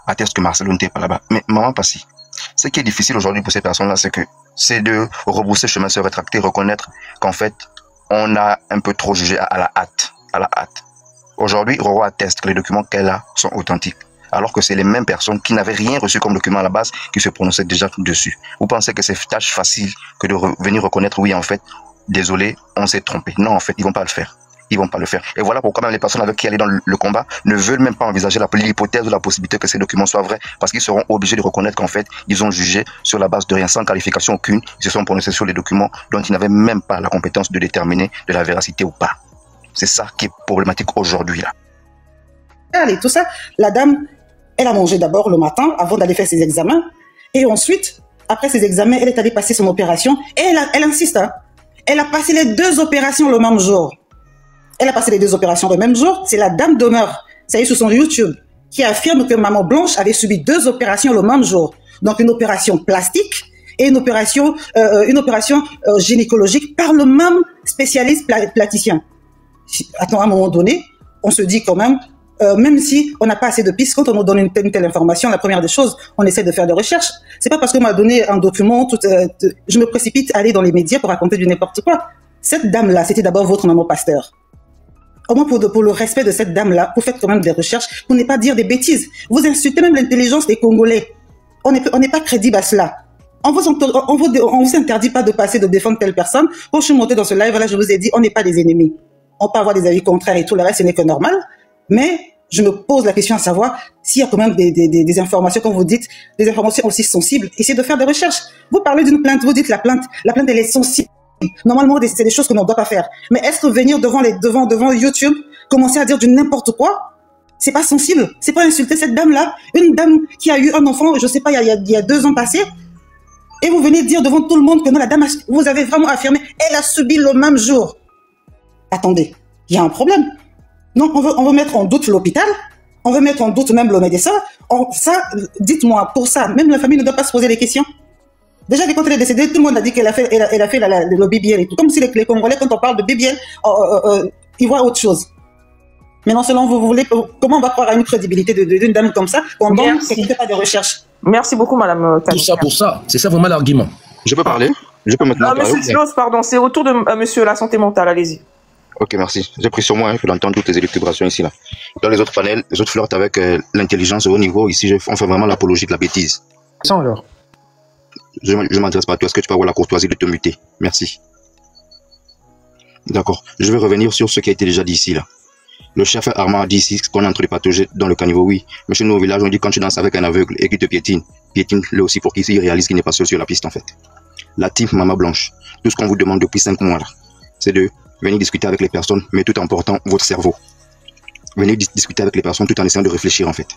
atteste que Marcelo n'était pas là-bas. Mais maman Passy, ce qui est difficile aujourd'hui pour ces personnes-là, c'est de rebrousser chemin, se rétracter, reconnaître qu'en fait, on a un peu trop jugé à la hâte. À la hâte. Aujourd'hui, Roro atteste que les documents qu'elle a sont authentiques. Alors que c'est les mêmes personnes qui n'avaient rien reçu comme document à la base qui se prononçaient déjà dessus. Vous pensez que c'est tâche facile que de venir reconnaître, oui, en fait, désolé, on s'est trompé. Non, en fait, ils vont pas le faire. Ils vont pas le faire. Et voilà pourquoi même les personnes avec qui aller dans le combat ne veulent même pas envisager l'hypothèse ou la possibilité que ces documents soient vrais, parce qu'ils seront obligés de reconnaître qu'en fait, ils ont jugé sur la base de rien, sans qualification aucune. Ils se sont prononcés sur les documents dont ils n'avaient même pas la compétence de déterminer de la véracité ou pas. C'est ça qui est problématique aujourd'hui, là. Et tout ça, la dame, elle a mangé d'abord le matin avant d'aller faire ses examens. Et ensuite, après ses examens, elle est allée passer son opération. Et elle insiste, hein. Elle a passé les 2 opérations le même jour. Elle a passé les 2 opérations le même jour. C'est la dame demeure, ça y est, sur son YouTube, qui affirme que maman Blanche avait subi 2 opérations le même jour. Donc une opération plastique et une opération gynécologique par le même spécialiste platicien. Attends, à un moment donné, on se dit quand même si on n'a pas assez de pistes, quand on nous donne une telle information, la première des choses, on essaie de faire des recherches. C'est pas parce qu'on m'a donné un document, je me précipite à aller dans les médias pour raconter du n'importe quoi. Cette dame-là, c'était d'abord votre maman Pasteur. Au moins pour le respect de cette dame-là, vous faites quand même des recherches pour ne pas dire des bêtises. Vous insultez même l'intelligence des Congolais. On n'est pas crédible à cela. On vous interdit pas de passer de défendre telle personne. Quand je suis montée dans ce live-là, je vous ai dit, on n'est pas des ennemis. On peut avoir des avis contraires et tout le reste, ce n'est que normal. Mais je me pose la question à savoir s'il y a quand même des informations, comme vous dites, des informations aussi sensibles. Essayez de faire des recherches. Vous parlez d'une plainte, vous dites la plainte elle est sensible. Normalement, c'est des choses que l'on ne doit pas faire. Mais est-ce que venir devant YouTube, commencer à dire du n'importe quoi, c'est pas sensible? C'est pas insulter cette dame-là? Une dame qui a eu un enfant, je sais pas, il y a 2 ans passés, et vous venez dire devant tout le monde que non, la dame, vous avez vraiment affirmé, elle a subi le même jour. Attendez, il y a un problème. Non, on veut mettre en doute l'hôpital, on veut mettre en doute même le médecin. Ça, dites-moi, pour ça, même la famille ne doit pas se poser des questions. Déjà, quand elle est décédée, tout le monde a dit qu'elle a fait le BBL et tout. Comme si les Congolais, quand on parle de BBL, ils voient autre chose. Maintenant, selon vous voulez, comment on va croire à une crédibilité d'une dame comme ça pendant qu'elle ne fait pas de recherche? Merci beaucoup, madame. Tout ça pour ça, c'est ça vraiment l'argument. Je peux parler? Je peux maintenant parler? Monsieur Silos, pardon, c'est au tour de monsieur la santé mentale, allez-y. Ok, merci. J'ai pris sur moi, il faut l'entendre toutes les élucubrations ici, là. Dans les autres panels, les autres flirtent avec l'intelligence au haut niveau. Ici, on fait vraiment l'apologie de la bêtise. Sans alors. Je ne m'adresse pas à toi. Est-ce que tu peux avoir la courtoisie de te muter? Merci. D'accord. Je vais revenir sur ce qui a été déjà dit ici, là. Le chef Armand a dit ici qu'on est entre les patauger dans le caniveau. Oui. Mais chez nous au village, on dit quand tu danses avec un aveugle et qu'il te piétine-le aussi pour qu'il réalise qu'il n'est pas seul sur la piste, en fait. La team Mama Blanche, tout ce qu'on vous demande depuis 5 mois, là, c'est de venir discuter avec les personnes, mais tout en portant votre cerveau. Venez discuter avec les personnes tout en essayant de réfléchir, en fait.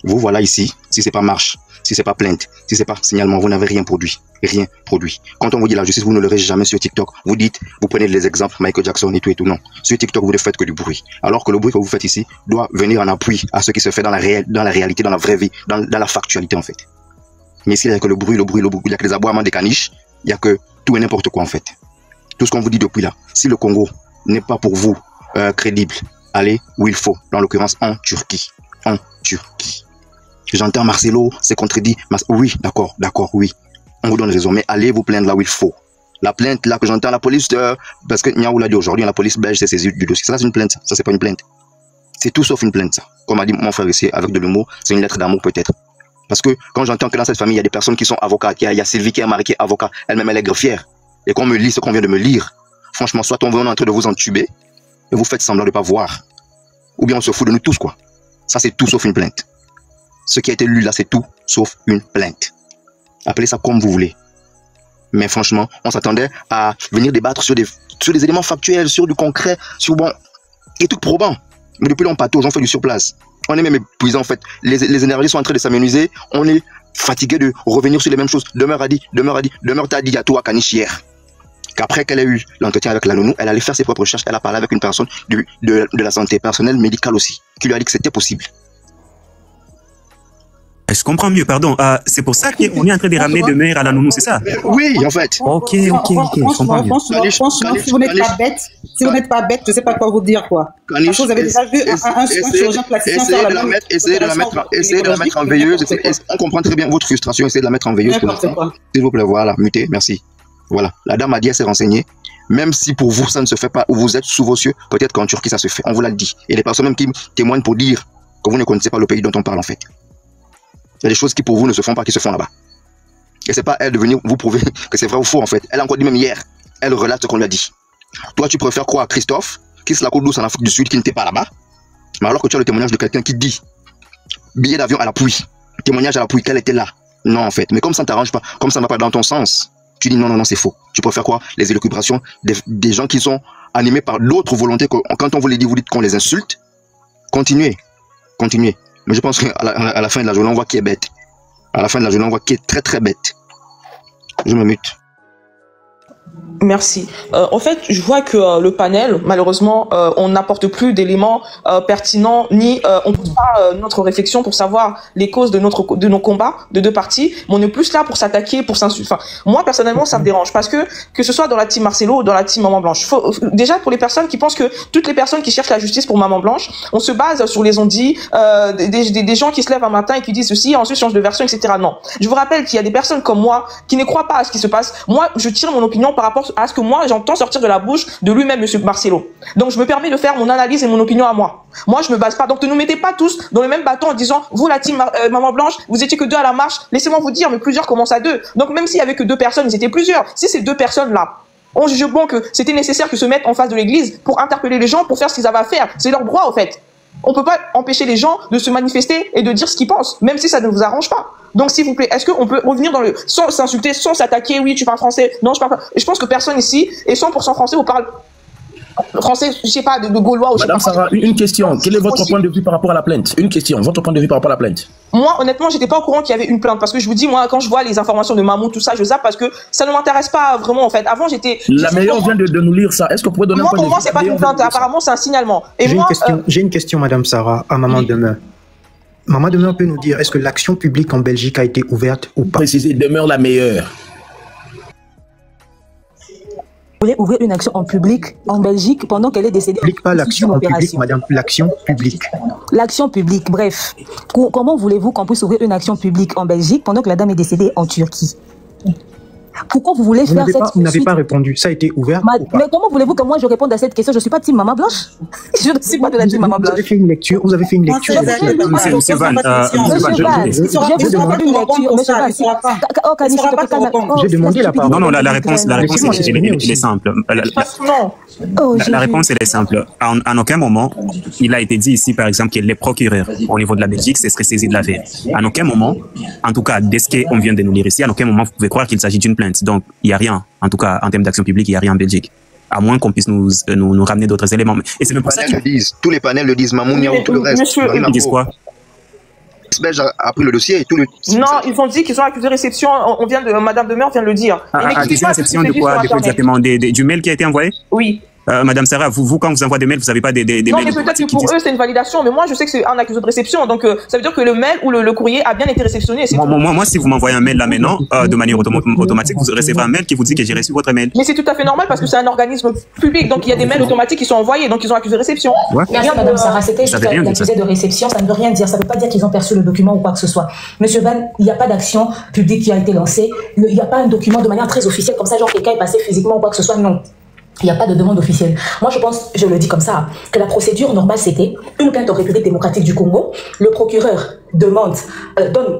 Vous voilà ici, si c'est pas marche, si c'est pas plainte, si c'est pas signalement, vous n'avez rien produit. Rien produit. Quand on vous dit la justice, vous ne l'aurez jamais sur TikTok. Vous dites, vous prenez les exemples Michael Jackson et tout, non. Sur TikTok, vous ne faites que du bruit. Alors que le bruit que vous faites ici doit venir en appui à ce qui se fait dans la réalité, dans la vraie vie, dans la factualité, en fait. Mais ici, il n'y a que le bruit, il n'y a que les aboiements des caniches, il n'y a que tout et n'importe quoi, en fait. Tout ce qu'on vous dit depuis là. Si le Congo n'est pas pour vous crédible, allez où il faut. Dans l'occurrence, en Turquie. En Turquie. J'entends Marcelo, c'est contredit. Oui, d'accord, oui. On vous donne raison, mais allez vous plaindre là où il faut. La plainte là que j'entends, la police, parce que Niaou l'a dit aujourd'hui, la police belge s'est saisie du dossier. Ça, c'est une plainte, ça, c'est pas une plainte. C'est tout sauf une plainte, ça. Comme a dit mon frère ici, avec de l'humour, c'est une lettre d'amour peut-être. Parce que quand j'entends que dans cette famille, il y a des personnes qui sont avocats, il y a Sylvie qui est mariée qui est avocat, elle-même elle est greffière, et qu'on me lit ce qu'on vient de me lire, franchement, soit on est en train de vous entuber, et vous faites semblant de ne pas voir, ou bien on se fout de nous tous, quoi. Ça, c'est tout sauf une plainte. Ce qui a été lu là, c'est tout sauf une plainte. Appelez ça comme vous voulez. Mais franchement, on s'attendait à venir débattre sur des éléments factuels, sur du concret, sur bon, des trucs probants. Mais depuis là, on patauge, on fait du surplace. On est même épuisant en fait. Les énergies sont en train de s'amenuiser. On est fatigué de revenir sur les mêmes choses. Demeure t'a dit à toi, Kanish, hier. Qu'après qu'elle ait eu l'entretien avec la nounou, elle allait faire ses propres recherches. Elle a parlé avec une personne de la santé personnelle, médicale aussi, qui lui a dit que c'était possible. Je comprends mieux, pardon. C'est pour ça qu'on est en train de ramener de mère à la nounou, c'est ça? Oui, en fait. Ok, je comprends mieux. Franchement, si vous n'êtes pas bête, je ne sais pas quoi vous dire, quoi. Parce que vous avez déjà vu un chirurgien plasticien faire la même. Essayez de la mettre en veilleuse. On comprend très bien votre frustration. Essayez de la mettre en veilleuse pour l'instant. S'il vous plaît, voilà, mutez, merci. Voilà, la dame a dit, elle s'est renseignée. Même si pour vous, ça ne se fait pas, ou vous êtes sous vos cieux, peut-être qu'en Turquie, ça se fait. On vous l'a dit. Et les personnes même qui témoignent pour dire que vous ne connaissez pas le pays dont on parle, en fait. Il y a des choses qui, pour vous, ne se font pas, qui se font là-bas. Et c'est pas elle de venir vous prouver que c'est vrai ou faux, en fait. Elle a encore dit même hier. Elle relate ce qu'on lui a dit. Toi, tu préfères croire à Christophe, qui se la coule douce en Afrique du Sud, qui n'était pas là-bas. Mais alors que tu as le témoignage de quelqu'un qui dit billet d'avion à l'appui, témoignage à l'appui, qu'elle était là. Non, en fait. Mais comme ça ne t'arrange pas, comme ça ne va pas dans ton sens, tu dis non, c'est faux. Tu préfères quoi? Les élucubrations des gens qui sont animés par d'autres volontés. Quand on vous les dit, vous dites qu'on les insulte. Continuez. Mais je pense qu'à la fin de la journée, on voit qui est bête. À la fin de la journée, on voit qui est très très bête. Je me mute. Merci. En fait, je vois que le panel, malheureusement, on n'apporte plus d'éléments pertinents, ni on ne pousse pas notre réflexion pour savoir les causes de nos combats de deux parties, mais on est plus là pour s'attaquer, pour s'insulter. Enfin, moi, personnellement, ça me dérange, parce que ce soit dans la team Marcelo ou dans la team Maman Blanche, déjà pour les personnes qui pensent que toutes les personnes qui cherchent la justice pour Maman Blanche, on se base sur les ondits, des gens qui se lèvent un matin et qui disent ceci, ensuite changent de version, etc. Non. Je vous rappelle qu'il y a des personnes comme moi qui ne croient pas à ce qui se passe. Moi, je tire mon opinion par rapport à ce que moi j'entends sortir de la bouche de lui-même, monsieur Marcelo. Donc je me permets de faire mon analyse et mon opinion à moi. Moi je me base pas, donc ne nous mettez pas tous dans le même bâton en disant vous la team Maman Blanche, vous étiez que 2 à la marche. Laissez-moi vous dire, mais plusieurs commencent à 2. Donc même s'il y avait que 2 personnes, ils étaient plusieurs. Si ces 2 personnes là on juge bon que c'était nécessaire qu'ils se mettent en face de l'église pour interpeller les gens, pour faire ce qu'ils avaient à faire, c'est leur droit au fait. On peut pas empêcher les gens de se manifester et de dire ce qu'ils pensent, même si ça ne vous arrange pas. Donc, s'il vous plaît, est-ce qu'on peut revenir sans s'insulter, sans s'attaquer? Oui, tu parles français. Non, je parle pas. Et je pense que personne ici est 100% français ou parle français, je sais pas, de Gaulois ou Madame Sarah, une question. Quel est votre point de vue par rapport à la plainte? Une question. Votre point de vue par rapport à la plainte? Moi, honnêtement, j'étais pas au courant qu'il y avait une plainte parce que je vous dis, moi, quand je vois les informations de Mamou, tout ça, je zappe parce que ça ne m'intéresse pas vraiment, en fait. Avant, j'étais. La meilleure vient de nous lire ça. Est-ce que vous pouvez donner un point de vue? Pour moi, c'est pas une plainte. Apparemment, c'est un signalement. J'ai une question, Madame Sarah, à Maman Demeure. Maman Demeure peut nous dire, est-ce que l'action publique en Belgique a été ouverte ou pas? Préciser, Demeure la meilleure. Vous voulez ouvrir une action en public en Belgique pendant qu'elle est décédée? Pas l'action en public, madame, l'action publique. L'action publique, bref. Comment voulez-vous qu'on puisse ouvrir une action publique en Belgique pendant que la dame est décédée en Turquie? Pourquoi vous voulez faire cette suite? Vous n'avez pas répondu. Ça a été ouvert ou pas? Mais comment voulez-vous que moi je réponde à cette question? Je ne suis pas team Maman Blanche. Je ne suis pas de la team Maman Blanche. Vous avez fait une lecture. Vous avez fait une lecture. Monsieur Van, j'ai demandé la parole. Non, la réponse elle est simple. La réponse elle est simple. En aucun moment, il a été dit ici, par exemple, que les procureurs au niveau de la Belgique se seraient saisis de l'affaire. En aucun moment, en tout cas, dès ce qu'on vient de nous lire ici, en aucun moment vous pouvez croire qu'il s'agit d'une plainte. Donc, il n'y a rien, en tout cas, en termes d'action publique, il n'y a rien en Belgique. À moins qu'on puisse nous ramener d'autres éléments. Et c'est même pour ça que... Tous les panels le disent, Mamou, Niaou, tout le reste. Ils disent quoi? Belge a pris le dossier et tout le... Non, ils ont dit qu'ils ont accusé réception. Madame Demeure vient de le dire. Accusé réception de quoi? De quoi exactement? Du mail qui a été envoyé? Oui. Madame Sarah, vous, quand vous envoyez des mails, vous n'avez pas des non, mails? Non, mais peut-être que pour eux, c'est une validation. Mais moi, je sais que c'est un accusé de réception. Donc, ça veut dire que le mail ou le courrier a bien été réceptionné. Moi, si vous m'envoyez un mail là maintenant, de manière automatique, vous recevrez un mail qui vous dit que j'ai reçu votre mail. Mais c'est tout à fait normal parce que c'est un organisme public. Donc, il y a des mails automatiques qui sont envoyés. Donc, ils ont accusé de réception. Ouais. Merci, Madame Sarah. C'était juste l'accusé de réception. Ça ne veut rien dire. Ça ne veut pas dire qu'ils ont perçu le document ou quoi que ce soit. Monsieur Van, il n'y a pas d'action publique qui a été lancée. Il n'y a pas un document de manière très officielle comme ça, genre quelqu'un est passé physiquement ou quoi que ce soit. Non. Il n'y a pas de demande officielle. Moi, je pense, je le dis comme ça, que la procédure normale, c'était une plainte en République démocratique du Congo. Le procureur donne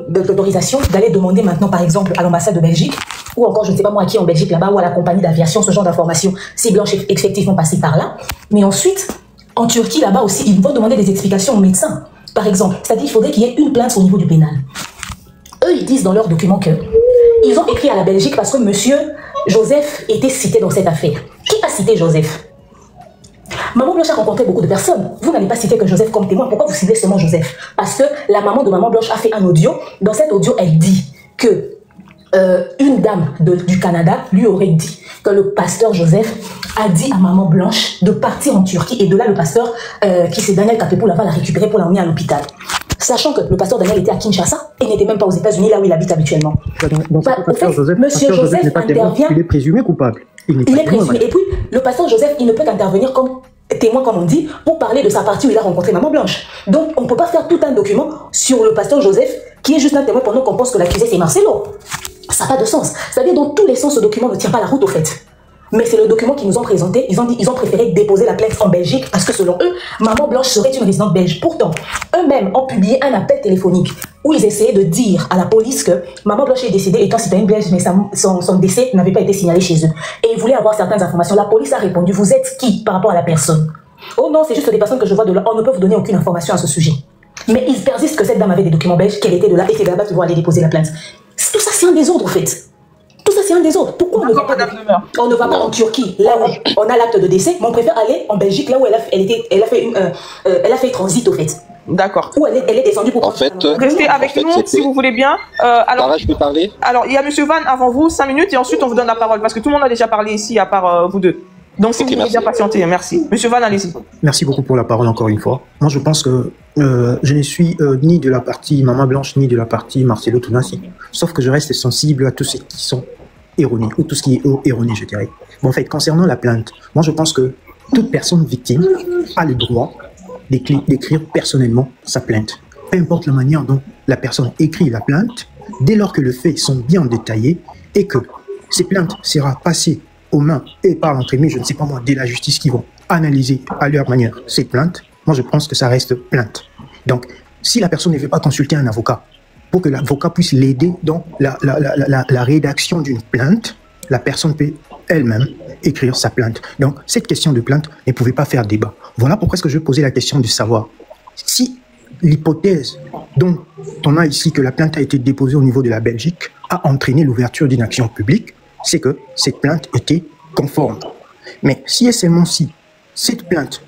l'autorisation d'aller demander maintenant, par exemple, à l'ambassade de Belgique, ou encore, je ne sais pas moi, à qui en Belgique là-bas, ou à la compagnie d'aviation, ce genre d'informations, si Blanche est effectivement passée par là. Mais ensuite, en Turquie, là-bas aussi, ils vont demander des explications aux médecins, par exemple. C'est-à-dire qu'il faudrait qu'il y ait une plainte au niveau du pénal. Eux, ils disent dans leur document que ils ont écrit à la Belgique parce que monsieur Joseph était cité dans cette affaire. Qui a cité Joseph? Maman Blanche a rencontré beaucoup de personnes. Vous n'allez pas citer que Joseph comme témoin. Pourquoi vous citez seulement Joseph? Parce que la maman de Maman Blanche a fait un audio. Dans cet audio, elle dit que une dame du Canada lui aurait dit que le pasteur Joseph a dit à Maman Blanche de partir en Turquie. Et de là, le pasteur, qui c'est Daniel Kapepoul, va la récupérer pour l'emmener à l'hôpital. sachant que le pasteur Daniel était à Kinshasa et n'était même pas aux États-Unis, là où il habite habituellement. Pasteur Joseph n'est pas témoin, il est présumé coupable. Il est présumé. Et puis, le pasteur Joseph, il ne peut qu'intervenir comme témoin, comme on dit, pour parler de sa partie où il a rencontré Maman Blanche. Donc, on ne peut pas faire tout un document sur le pasteur Joseph, qui est juste un témoin pendant qu'on pense que l'accusé, c'est Marcelo. Ça n'a pas de sens. C'est-à-dire, dans tous les sens, ce document ne tient pas la route, au fait. Mais c'est le document qu'ils nous ont présenté. Ils ont préféré déposer la plainte en Belgique parce que selon eux, Maman Blanche serait une résidente belge. Pourtant, eux-mêmes ont publié un appel téléphonique où ils essayaient de dire à la police que Maman Blanche est décédée étant citoyenne belge, mais son décès n'avait pas été signalé chez eux. Et ils voulaient avoir certaines informations. La police a répondu, vous êtes qui par rapport à la personne? Oh non, c'est juste des personnes que je vois de là. On ne peut vous donner aucune information à ce sujet. Mais ils persistent que cette dame avait des documents belges, qu'elle était de là et qu'elle là-bas pour aller déposer la plainte. Tout ça, c'est un désordre, en fait. Tout ça, c'est un désordre. Pourquoi on ne va pas en Turquie, là où on a l'acte de décès, mais on préfère aller en Belgique, là où elle a fait transit, au fait. D'accord. Où elle est descendue pour... En fait, restez avec nous, si vous voulez bien. Alors, je peux parler? Alors, il y a Monsieur Van avant vous, 5 minutes, et ensuite on vous donne la parole, parce que tout le monde a déjà parlé ici, à part vous deux. Donc, si vous voulez bien patienter, merci. Monsieur Van, allez-y. Merci beaucoup pour la parole encore une fois. Moi, je pense que je ne suis ni de la partie Maman Blanche, ni de la partie Marcelo Tounassi. Sauf que je reste sensible à tous ceux qui sont erronés, ou tout ce qui est erroné, je dirais. Bon, en fait, concernant la plainte, moi, je pense que toute personne victime a le droit d'écrire personnellement sa plainte. Peu importe la manière dont la personne écrit la plainte, dès lors que les faits sont bien détaillés et que ces plaintes seront passées aux mains et par l'entrée, je ne sais pas moi, de la justice qui vont analyser à leur manière ces plaintes, moi je pense que ça reste plainte. Donc, si la personne ne veut pas consulter un avocat pour que l'avocat puisse l'aider dans la rédaction d'une plainte, la personne peut elle-même écrire sa plainte. Donc, cette question de plainte ne pouvait pas faire débat. Voilà pourquoi est-ce que je posais la question de savoir si l'hypothèse dont on a ici que la plainte a été déposée au niveau de la Belgique a entraîné l'ouverture d'une action publique, c'est que cette plainte était conforme. Mais si et seulement si cette plainte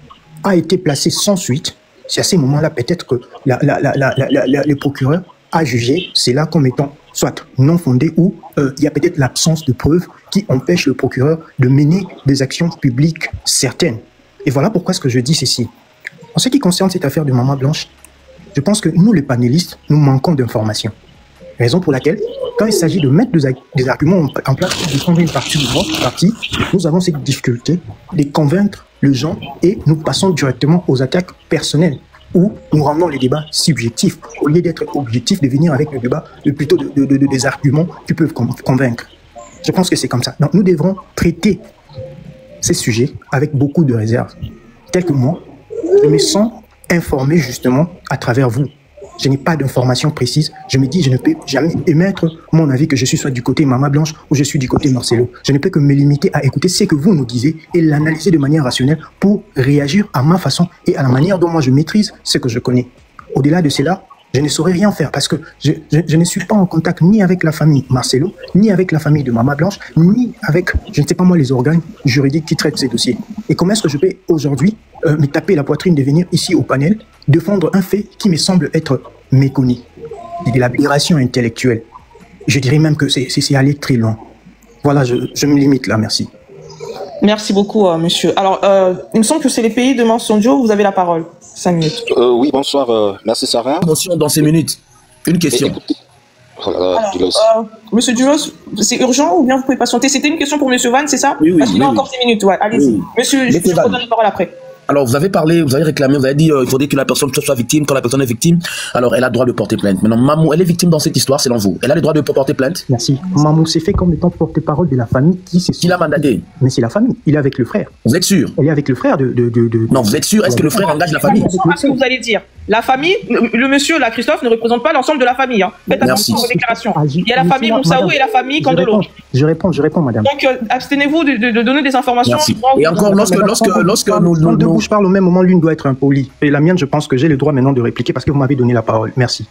a été placée sans suite, c'est à ces moments-là peut-être que le procureur a jugé cela comme étant soit non fondé ou il y a peut-être l'absence de preuves qui empêche le procureur de mener des actions publiques certaines. Et voilà pourquoi ce que je dis ceci. En ce qui concerne cette affaire de Maman Blanche, je pense que nous, les panélistes, nous manquons d'informations. Raison pour laquelle, quand il s'agit de mettre des arguments en place pour défendre une partie de notre parti, nous avons cette difficulté de convaincre les gens et nous passons directement aux attaques personnelles où nous rendons les débats subjectifs au lieu d'être objectifs, de venir avec le débat plutôt des arguments qui peuvent convaincre. Je pense que c'est comme ça. Donc nous devrons traiter ces sujets avec beaucoup de réserve. Tel que moi, je me sens informé justement à travers vous. Je n'ai pas d'informations précises. Je me dis, je ne peux jamais émettre mon avis que je suis soit du côté Maman Blanche ou je suis du côté Marcelo. Je ne peux que me limiter à écouter ce que vous nous disiez et l'analyser de manière rationnelle pour réagir à ma façon et à la manière dont moi je maîtrise ce que je connais. Au-delà de cela, je ne saurais rien faire parce que je ne suis pas en contact ni avec la famille Marcelo, ni avec la famille de Maman Blanche, ni avec, je ne sais pas moi, les organes juridiques qui traitent ces dossiers. Et comment est-ce que je peux aujourd'hui me taper la poitrine de venir ici au panel, défendre un fait qui me semble être méconnu? C'est de l'aberration intellectuelle. Je dirais même que c'est aller très loin. Voilà, je me limite là, merci. Merci beaucoup, monsieur. Alors, il me semble que c'est les pays de Mensondio, vous avez la parole. 5 minutes. Oui, bonsoir. Merci, Sarah. Attention, dans 5 minutes. Une question. Monsieur Dulos, c'est urgent ou bien vous pouvez patienter? C'était une question pour monsieur Van, c'est ça? Oui. Parce qu'il y a encore 6 minutes, ouais. Allez-y. Oui. Monsieur, je vous donne la parole après. Alors, vous avez parlé, vous avez réclamé, vous avez dit il faudrait que la personne soit victime. Quand la personne est victime, alors elle a le droit de porter plainte. Maintenant, Mamou, elle est victime dans cette histoire, selon vous. Elle a le droit de porter plainte? Merci. Mamou s'est fait comme étant porte-parole de la famille qui l'a mandaté. Mais c'est la famille. Il est avec le frère. Vous êtes sûr? Elle est avec le frère de... Non, vous êtes sûr? Est-ce que le frère engage la famille? Ce que vous allez dire. La famille, le monsieur, là, Christophe, ne représente pas l'ensemble de la famille. Hein. Faites attention aux déclarations. Il y a la famille Moussaou et la famille Kandolo. Je réponds, madame. Donc, abstenez-vous de donner des informations. Merci. Et encore, lorsque nous deux bouches parlent au même moment, l'une doit être impolie. Et la mienne, je pense que j'ai le droit maintenant de répliquer parce que vous m'avez donné la parole. Merci.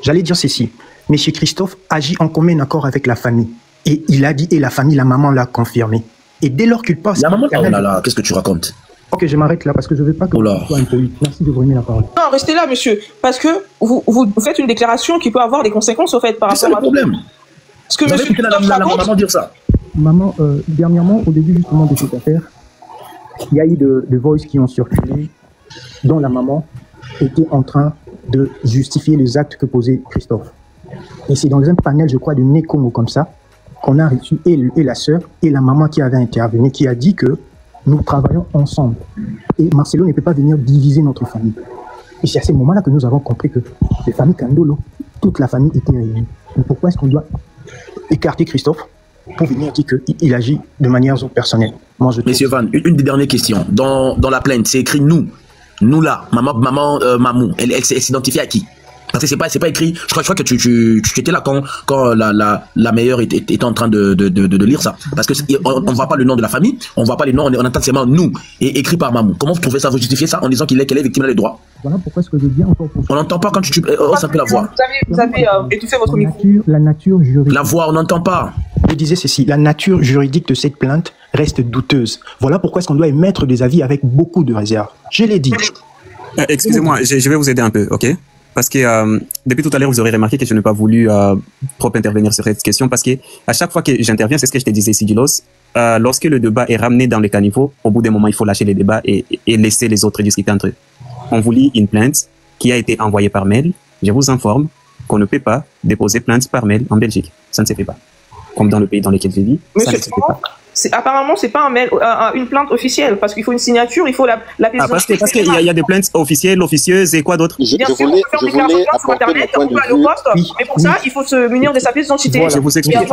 J'allais dire ceci. Monsieur Christophe agit en commun accord avec la famille. Et il a dit, et la famille, la maman l'a confirmé. Et dès lors qu'il passe... La maman, oh là là, qu'est-ce que tu racontes? Ok, je m'arrête là parce que je ne veux pas que vous soyez impoli. Merci de vous donner la parole. Non, restez là, monsieur. Parce que vous faites une déclaration qui peut avoir des conséquences, au fait, par rapport à... C'est le problème. Ce que monsieur Christophe raconte... maman dire ça. Maman, dernièrement, au début justement de cette affaire, il y a eu de voices qui ont circulé dont la maman était en train de justifier les actes que posait Christophe. Et c'est dans un panel, je crois, de Nekomo comme ça, qu'on a reçu et la sœur et la maman qui avait intervenu, qui a dit que nous travaillons ensemble. Et Marcelo ne peut pas venir diviser notre famille. Et c'est à ce moment-là que nous avons compris que les familles Kandolo, toute la famille était réunie. Mais pourquoi est-ce qu'on doit écarter Christophe pour venir dire qu'il agit de manière personnelle? Moi, je Monsieur Van, une des dernières questions. Dans la plainte, c'est écrit nous. Nous là, Mamou. Elle s'identifie à qui? Parce que c'est pas écrit. Je crois que tu étais là quand la meilleure était en train de lire ça. Parce que on voit pas le nom de la famille, on voit pas les noms, on entend seulement nous et écrit par Mamou. Comment vous trouvez ça? Vous justifiez ça en disant qu'elle est victime des droits? Voilà pourquoi est-ce que je dis encore. On n'entend pas quand tu ça peut la voix. Vous avez étouffé votre micro. La nature juridique. La voix, on n'entend pas. Je disais ceci, la nature juridique de cette plainte reste douteuse. Voilà pourquoi est-ce qu'on doit émettre des avis avec beaucoup de réserve. Je l'ai dit. Excusez-moi, je vais vous aider un peu, ok? Parce que depuis tout à l'heure, vous aurez remarqué que je n'ai pas voulu trop intervenir sur cette question parce que à chaque fois que j'interviens, c'est ce que je te disais, Sigilos, lorsque le débat est ramené dans le caniveau, au bout d'un moment, il faut lâcher les débats et laisser les autres discuter entre eux. On vous lit une plainte qui a été envoyée par mail. Je vous informe qu'on ne peut pas déposer plainte par mail en Belgique. Ça ne se fait pas. Comme dans le pays dans lequel je vis, ça ne se fait pas. Apparemment, c'est pas un mail, une plainte officielle, parce qu'il faut une signature, il faut la pièce. Parce qu'il y a des plaintes officielles, officieuses et quoi d'autre? Je voulais apporter mon point de vue. Mais pour ça, il faut se munir de sa pièce d'identité. Voilà. Je vous explique. Je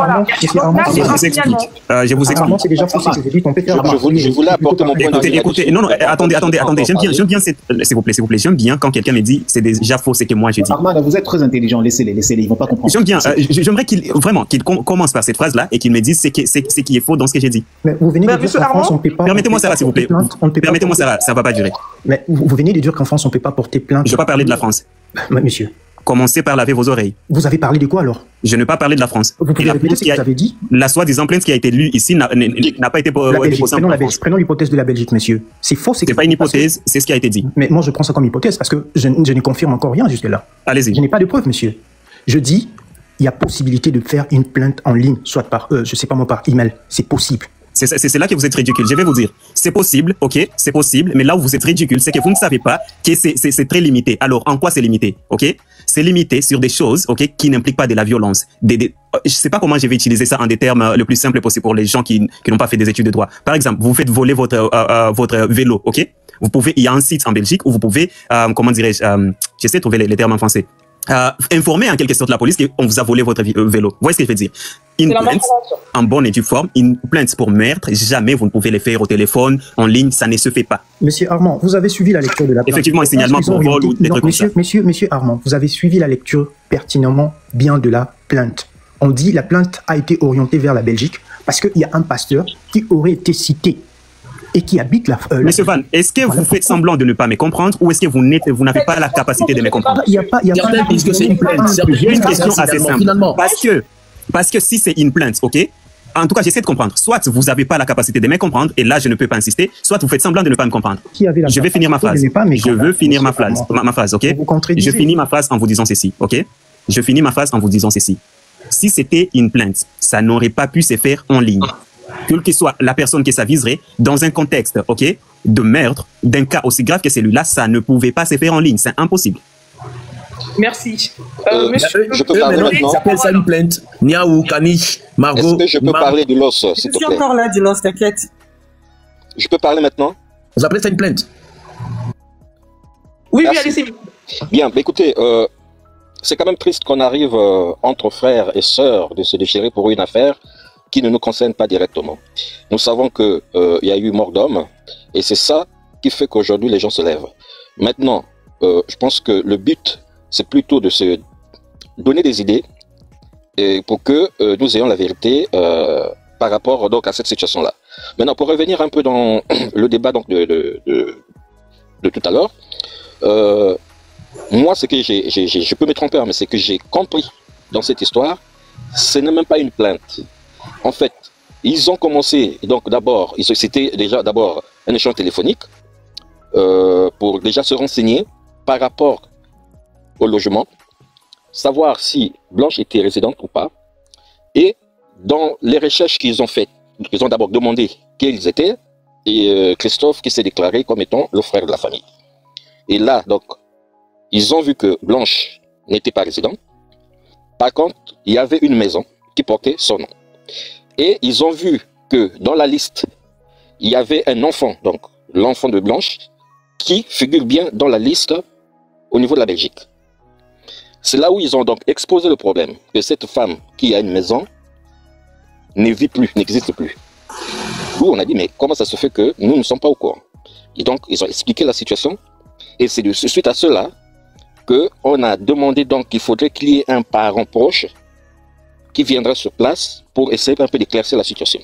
vous explique. C'est déjà faussé, je voulais apporter mon point de vue. Écoutez, non, attendez. J'aime bien s'il vous plaît, j'aime bien quand quelqu'un me dit c'est déjà faux, c'est que moi j'ai dit. Armand, vous êtes très intelligent, laissez-les, ils vont pas comprendre. J'aime bien, j'aimerais qu'il commence par cette phrase-là et qu'il me dise ce qui est faux dans ce que j'ai dit. Mais vous venez de dire qu'en France, on peut pas. Permettez-moi, Sarah, s'il vous plaît. Permettez-moi, Sarah, ça va pas durer. Mais vous venez de dire qu'en France, on peut pas porter plainte. Je ne vais pas parler de la France. Mais monsieur. Commencez par laver vos oreilles. Vous avez parlé de quoi alors? Je ne vais pas parler de la France. Vous pouvez répéter ce que vous avez dit? La soi-disant plainte qui a été lue ici n'a pas été déposée en France. Prenons l'hypothèse de la Belgique, monsieur. C'est faux, c'est pas une hypothèse, c'est ce qui a été dit. Mais moi, je prends ça comme hypothèse parce que je ne confirme encore rien jusque-là. Allez-y. Je n'ai pas de preuves, monsieur. Je dis, il y a possibilité de faire une plainte en ligne, soit par, je sais pas moi, par email. C'est possible. C'est là que vous êtes ridicule. Je vais vous dire, c'est possible, ok, c'est possible, mais là où vous êtes ridicule, c'est que vous ne savez pas que c'est très limité. Alors, en quoi c'est limité, ok? C'est limité sur des choses, ok, qui n'impliquent pas de la violence. Je sais pas comment je vais utiliser ça en des termes le plus simples possible pour les gens qui n'ont pas fait des études de droit. Par exemple, vous faites voler votre vélo, ok? Il y a un site en Belgique où vous pouvez, comment dirais-je, j'essaie de trouver les termes en français. Informer en quelque sorte la police qu'on vous a volé votre vélo. Vous voyez ce que je veux dire? Une plainte en bonne et due forme, une plainte pour meurtre, jamais vous ne pouvez les faire au téléphone, en ligne, ça ne se fait pas. Monsieur Armand, vous avez suivi la lecture de la plainte. Effectivement, un signalement pour vol ou des trucs comme ça. Monsieur Armand, vous avez suivi la lecture pertinemment bien de la plainte. On dit la plainte a été orientée vers la Belgique parce qu'il y a un pasteur qui aurait été cité et qui habite Monsieur Van, est-ce que vous faites semblant de ne pas me comprendre ou est-ce que vous n'avez pas la capacité de me comprendre? Il y a pas puisque c'est une plainte. J'ai une question assez simple. Parce que si c'est une plainte, ok? En tout cas, j'essaie de comprendre. Soit vous n'avez pas la capacité de me comprendre, et là, je ne peux pas insister. Soit vous faites semblant de ne pas me comprendre. Je vais finir ma phrase. Je veux finir ma phrase, ok? Je finis ma phrase en vous disant ceci, ok? Je finis ma phrase en vous disant ceci. Si c'était une plainte, ça n'aurait pas pu se faire en ligne. Quelle que soit la personne que ça viserait, dans un contexte, ok, de meurtre, d'un cas aussi grave que celui-là, ça ne pouvait pas se faire en ligne. C'est impossible. Merci. Monsieur, je peux parler maintenant. Ils appellent ça une plainte. Niaou, Kanish, Margot. Est-ce que je peux parler du LOS, s'il te plaît? Je suis encore là, du LOS, t'inquiète. Je peux parler maintenant? Vous appelez ça une plainte? Oui, allez-y. Bien, écoutez, c'est quand même triste qu'on arrive entre frères et sœurs de se déchirer pour une affaire qui ne nous concerne pas directement. Nous savons qu'il y a eu mort d'homme et c'est ça qui fait qu'aujourd'hui les gens se lèvent. Maintenant, je pense que le but, c'est plutôt de se donner des idées et pour que nous ayons la vérité par rapport donc, à cette situation-là. Maintenant, pour revenir un peu dans le débat donc, de tout à l'heure, moi, ce que je peux me tromper, mais c'est que j'ai compris dans cette histoire, ce n'est même pas une plainte. En fait, ils ont commencé, donc d'abord, c'était déjà d'abord un échange téléphonique pour déjà se renseigner par rapport au logement, savoir si Blanche était résidente ou pas. Et dans les recherches qu'ils ont faites, ils ont d'abord demandé qui ils étaient et Christophe qui s'est déclaré comme étant le frère de la famille. Et là, donc, ils ont vu que Blanche n'était pas résidente. Par contre, il y avait une maison qui portait son nom. Et ils ont vu que dans la liste, il y avait un enfant, donc l'enfant de Blanche, qui figure bien dans la liste au niveau de la Belgique. C'est là où ils ont donc exposé le problème, que cette femme qui a une maison ne vit plus, n'existe plus. Où on a dit, mais comment ça se fait que nous ne sommes pas au courant? Et donc, ils ont expliqué la situation, et c'est suite à cela qu'on a demandé donc qu'il faudrait qu'il y ait un parent proche qui viendra sur place pour essayer un peu d'éclaircir la situation.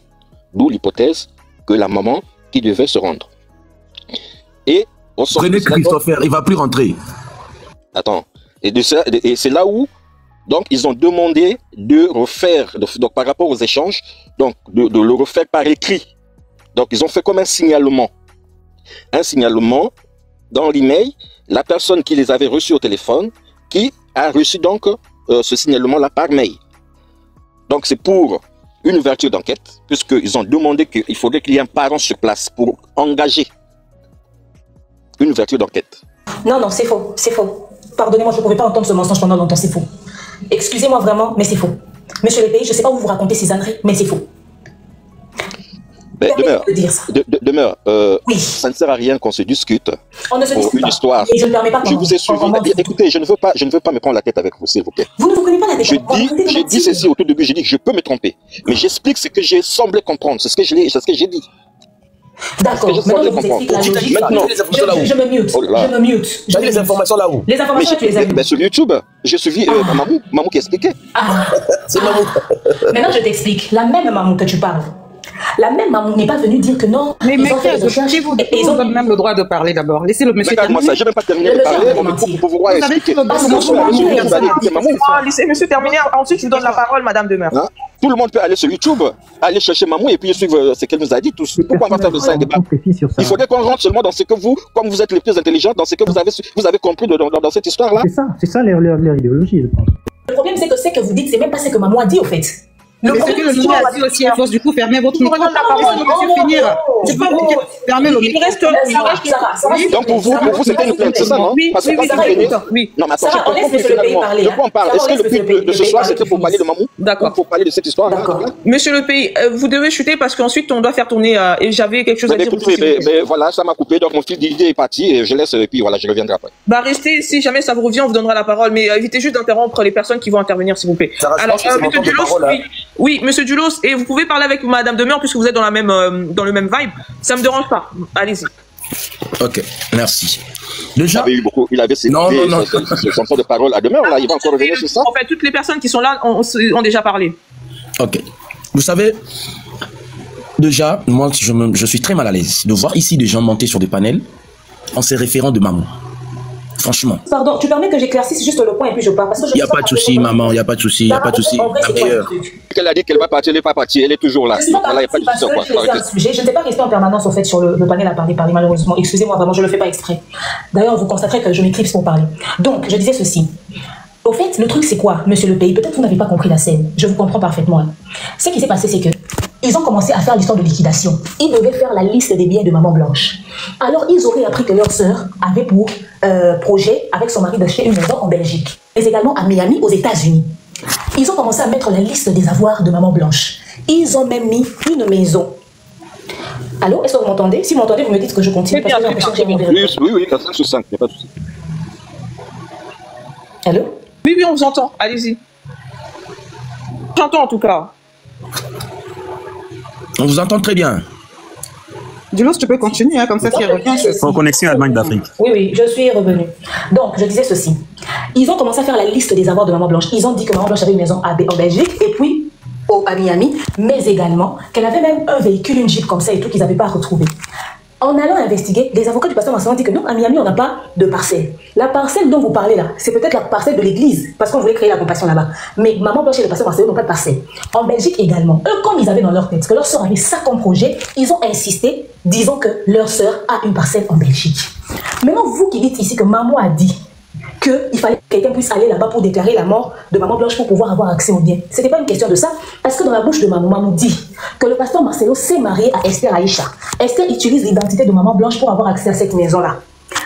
D'où l'hypothèse que la maman qui devait se rendre. Et prenez Christopher, il ne va plus rentrer. Attends. Et c'est là où donc ils ont demandé de refaire, donc par rapport aux échanges, donc de le refaire par écrit. Donc ils ont fait comme un signalement. Un signalement dans l'email, la personne qui les avait reçus au téléphone, qui a reçu donc ce signalement-là par mail. Donc c'est pour une ouverture d'enquête, puisqu'ils ont demandé qu'il faudrait qu'il y ait un parent sur place pour engager une ouverture d'enquête. Non, non, c'est faux, c'est faux. Pardonnez-moi, je ne pouvais pas entendre ce mensonge pendant longtemps, c'est faux. Excusez-moi vraiment, mais c'est faux. Monsieur le pays, je ne sais pas où vous racontez ces âneries, mais c'est faux. Ben, demeure, oui. Ça ne sert à rien qu'on se discute. On ne se discute une pas. histoire. Et je ne permets pas. Je vous ai suivi. Écoutez, je ne veux pas me prendre la tête avec vous, s'il vous plaît. Vous ne vous connaissez pas la tête. J'ai dit ceci au tout début. J'ai dit que je peux me tromper, mais j'explique ce que j'ai semblé comprendre. C'est ce que j'ai dit. D'accord. Maintenant, je vous explique la logique. Je me mute. Je me mute. J'ai les informations là où? Les informations, tu les as vues. Sur YouTube, j'ai suivi Mamou qui expliquait. C'est Mamou. Maintenant, je t'explique. La même Mamou que tu parles. La même Mamou n'est pas venue dire que non. Mais ils ont même le droit de parler d'abord. Laissez le monsieur terminer. Moi, ça, j'ai même pas terminé de parler. Pour vous voir expliquer. Laissez monsieur terminer. Ensuite, je vous donne la parole, Madame Demeure. Tout le monde peut aller sur YouTube, aller chercher Mamou et puis suivre ce qu'elle nous a dit tous. Pourquoi on va faire de ça un débat? Il faudrait qu'on rentre seulement dans ce que vous, comme vous êtes les plus intelligents, dans ce que vous avez compris dans cette histoire-là. C'est ça leur idéologie, je pense. Le problème, c'est que ce que vous dites, c'est même pas ce que Mamou a dit, au fait. Mais ce que le monsieur a dit aussi, à force du coup, fermez votre micro. Fermez le micro. Donc pour vous, c'était une plainte, c'est ça, non? Parce que oui. Non, mais attends, j'ai compris finalement. De quoi on parle? Est-ce que le but de ce soir, c'était pour parler de Mamou? D'accord. Pour parler de cette histoire? Monsieur le pays, vous devez chuter parce qu'ensuite on doit faire tourner et j'avais quelque chose à dire. Mais voilà, ça m'a coupé, donc mon fil d'idée est parti et je laisse et puis voilà, je reviendrai après. Bah restez, si jamais ça vous revient, on vous donnera la parole, mais évitez juste d'interrompre les personnes qui vont intervenir, s'il vous plaît. Alors, monsieur Dulos, oui, monsieur Dulos, et vous pouvez parler avec Madame Demeure puisque vous êtes dans le même vibe. Ça me dérange pas. Allez-y. Ok, merci. Déjà, il avait son temps de parole à Demeure, là, il va encore revenir sur ça. En fait, toutes les personnes qui sont là ont déjà parlé. Ok. Vous savez, déjà, moi, je suis très mal à l'aise de voir ici des gens monter sur des panels en se référant de Mamou. Franchement. Pardon, tu permets que j'éclaircisse juste le point et puis je pars. Il n'y a pas de souci, maman, il n'y a pas de souci, il n'y a pas de souci. La meilleure. Elle a dit qu'elle va partir, elle n'est pas partie, elle est toujours là. Je ne sais pas rester en permanence, en fait, sur le panel à parler, malheureusement. Excusez-moi, vraiment, je ne le fais pas exprès. D'ailleurs, vous constaterez que je m'éclipse pour parler. Donc, je disais ceci. Au fait, le truc, c'est quoi, monsieur le pays? Peut-être vous n'avez pas compris la scène. Je vous comprends parfaitement. Ce qui s'est passé, c'est que ils ont commencé à faire l'histoire de liquidation. Ils devaient faire la liste des biens de Maman Blanche. Alors, ils auraient appris que leur sœur avait pour projet, avec son mari, d'acheter une maison en Belgique, mais également à Miami, aux États-Unis. Ils ont commencé à mettre la liste des avoirs de Maman Blanche. Ils ont même mis une maison. Allô, est-ce que vous m'entendez? Si vous m'entendez, vous me dites que je continue. Parce que j'ai l'impression que j'ai oui, 4 sur 5, il n'y a pas de souci. Allô? Oui, on vous entend. Allez-y. J'entends en tout cas. On vous entend très bien. Dulos, tu peux continuer, comme ça, si revient. En connexion Allemagne d'Afrique. Oui, je suis revenue. Donc, je disais ceci. Ils ont commencé à faire la liste des avoirs de Maman Blanche. Ils ont dit que Maman Blanche avait une maison en Belgique et puis à Miami, mais également qu'elle avait même un véhicule, une Jeep comme ça et tout qu'ils n'avaient pas retrouvé. En allant investiguer, les avocats du pasteur Marcellin ont dit que non, à Miami, on n'a pas de parcelle. La parcelle dont vous parlez là, c'est peut-être la parcelle de l'église, parce qu'on voulait créer la compassion là-bas. Mais Maman Blanche et le pasteur Marcellin n'ont pas de parcelle. En Belgique également, eux, comme ils avaient dans leur tête que leur sœur avait ça comme projet, ils ont insisté, disant que leur sœur a une parcelle en Belgique. Maintenant, vous qui dites ici que Maman a dit qu'il fallait que quelqu'un puisse aller là-bas pour déclarer la mort de Maman Blanche pour pouvoir avoir accès aux biens. Ce n'était pas une question de ça, parce que dans la bouche de Maman, Maman dit que le pasteur Marcelo s'est marié à Esther Aïcha. Esther utilise l'identité de Maman Blanche pour avoir accès à cette maison-là.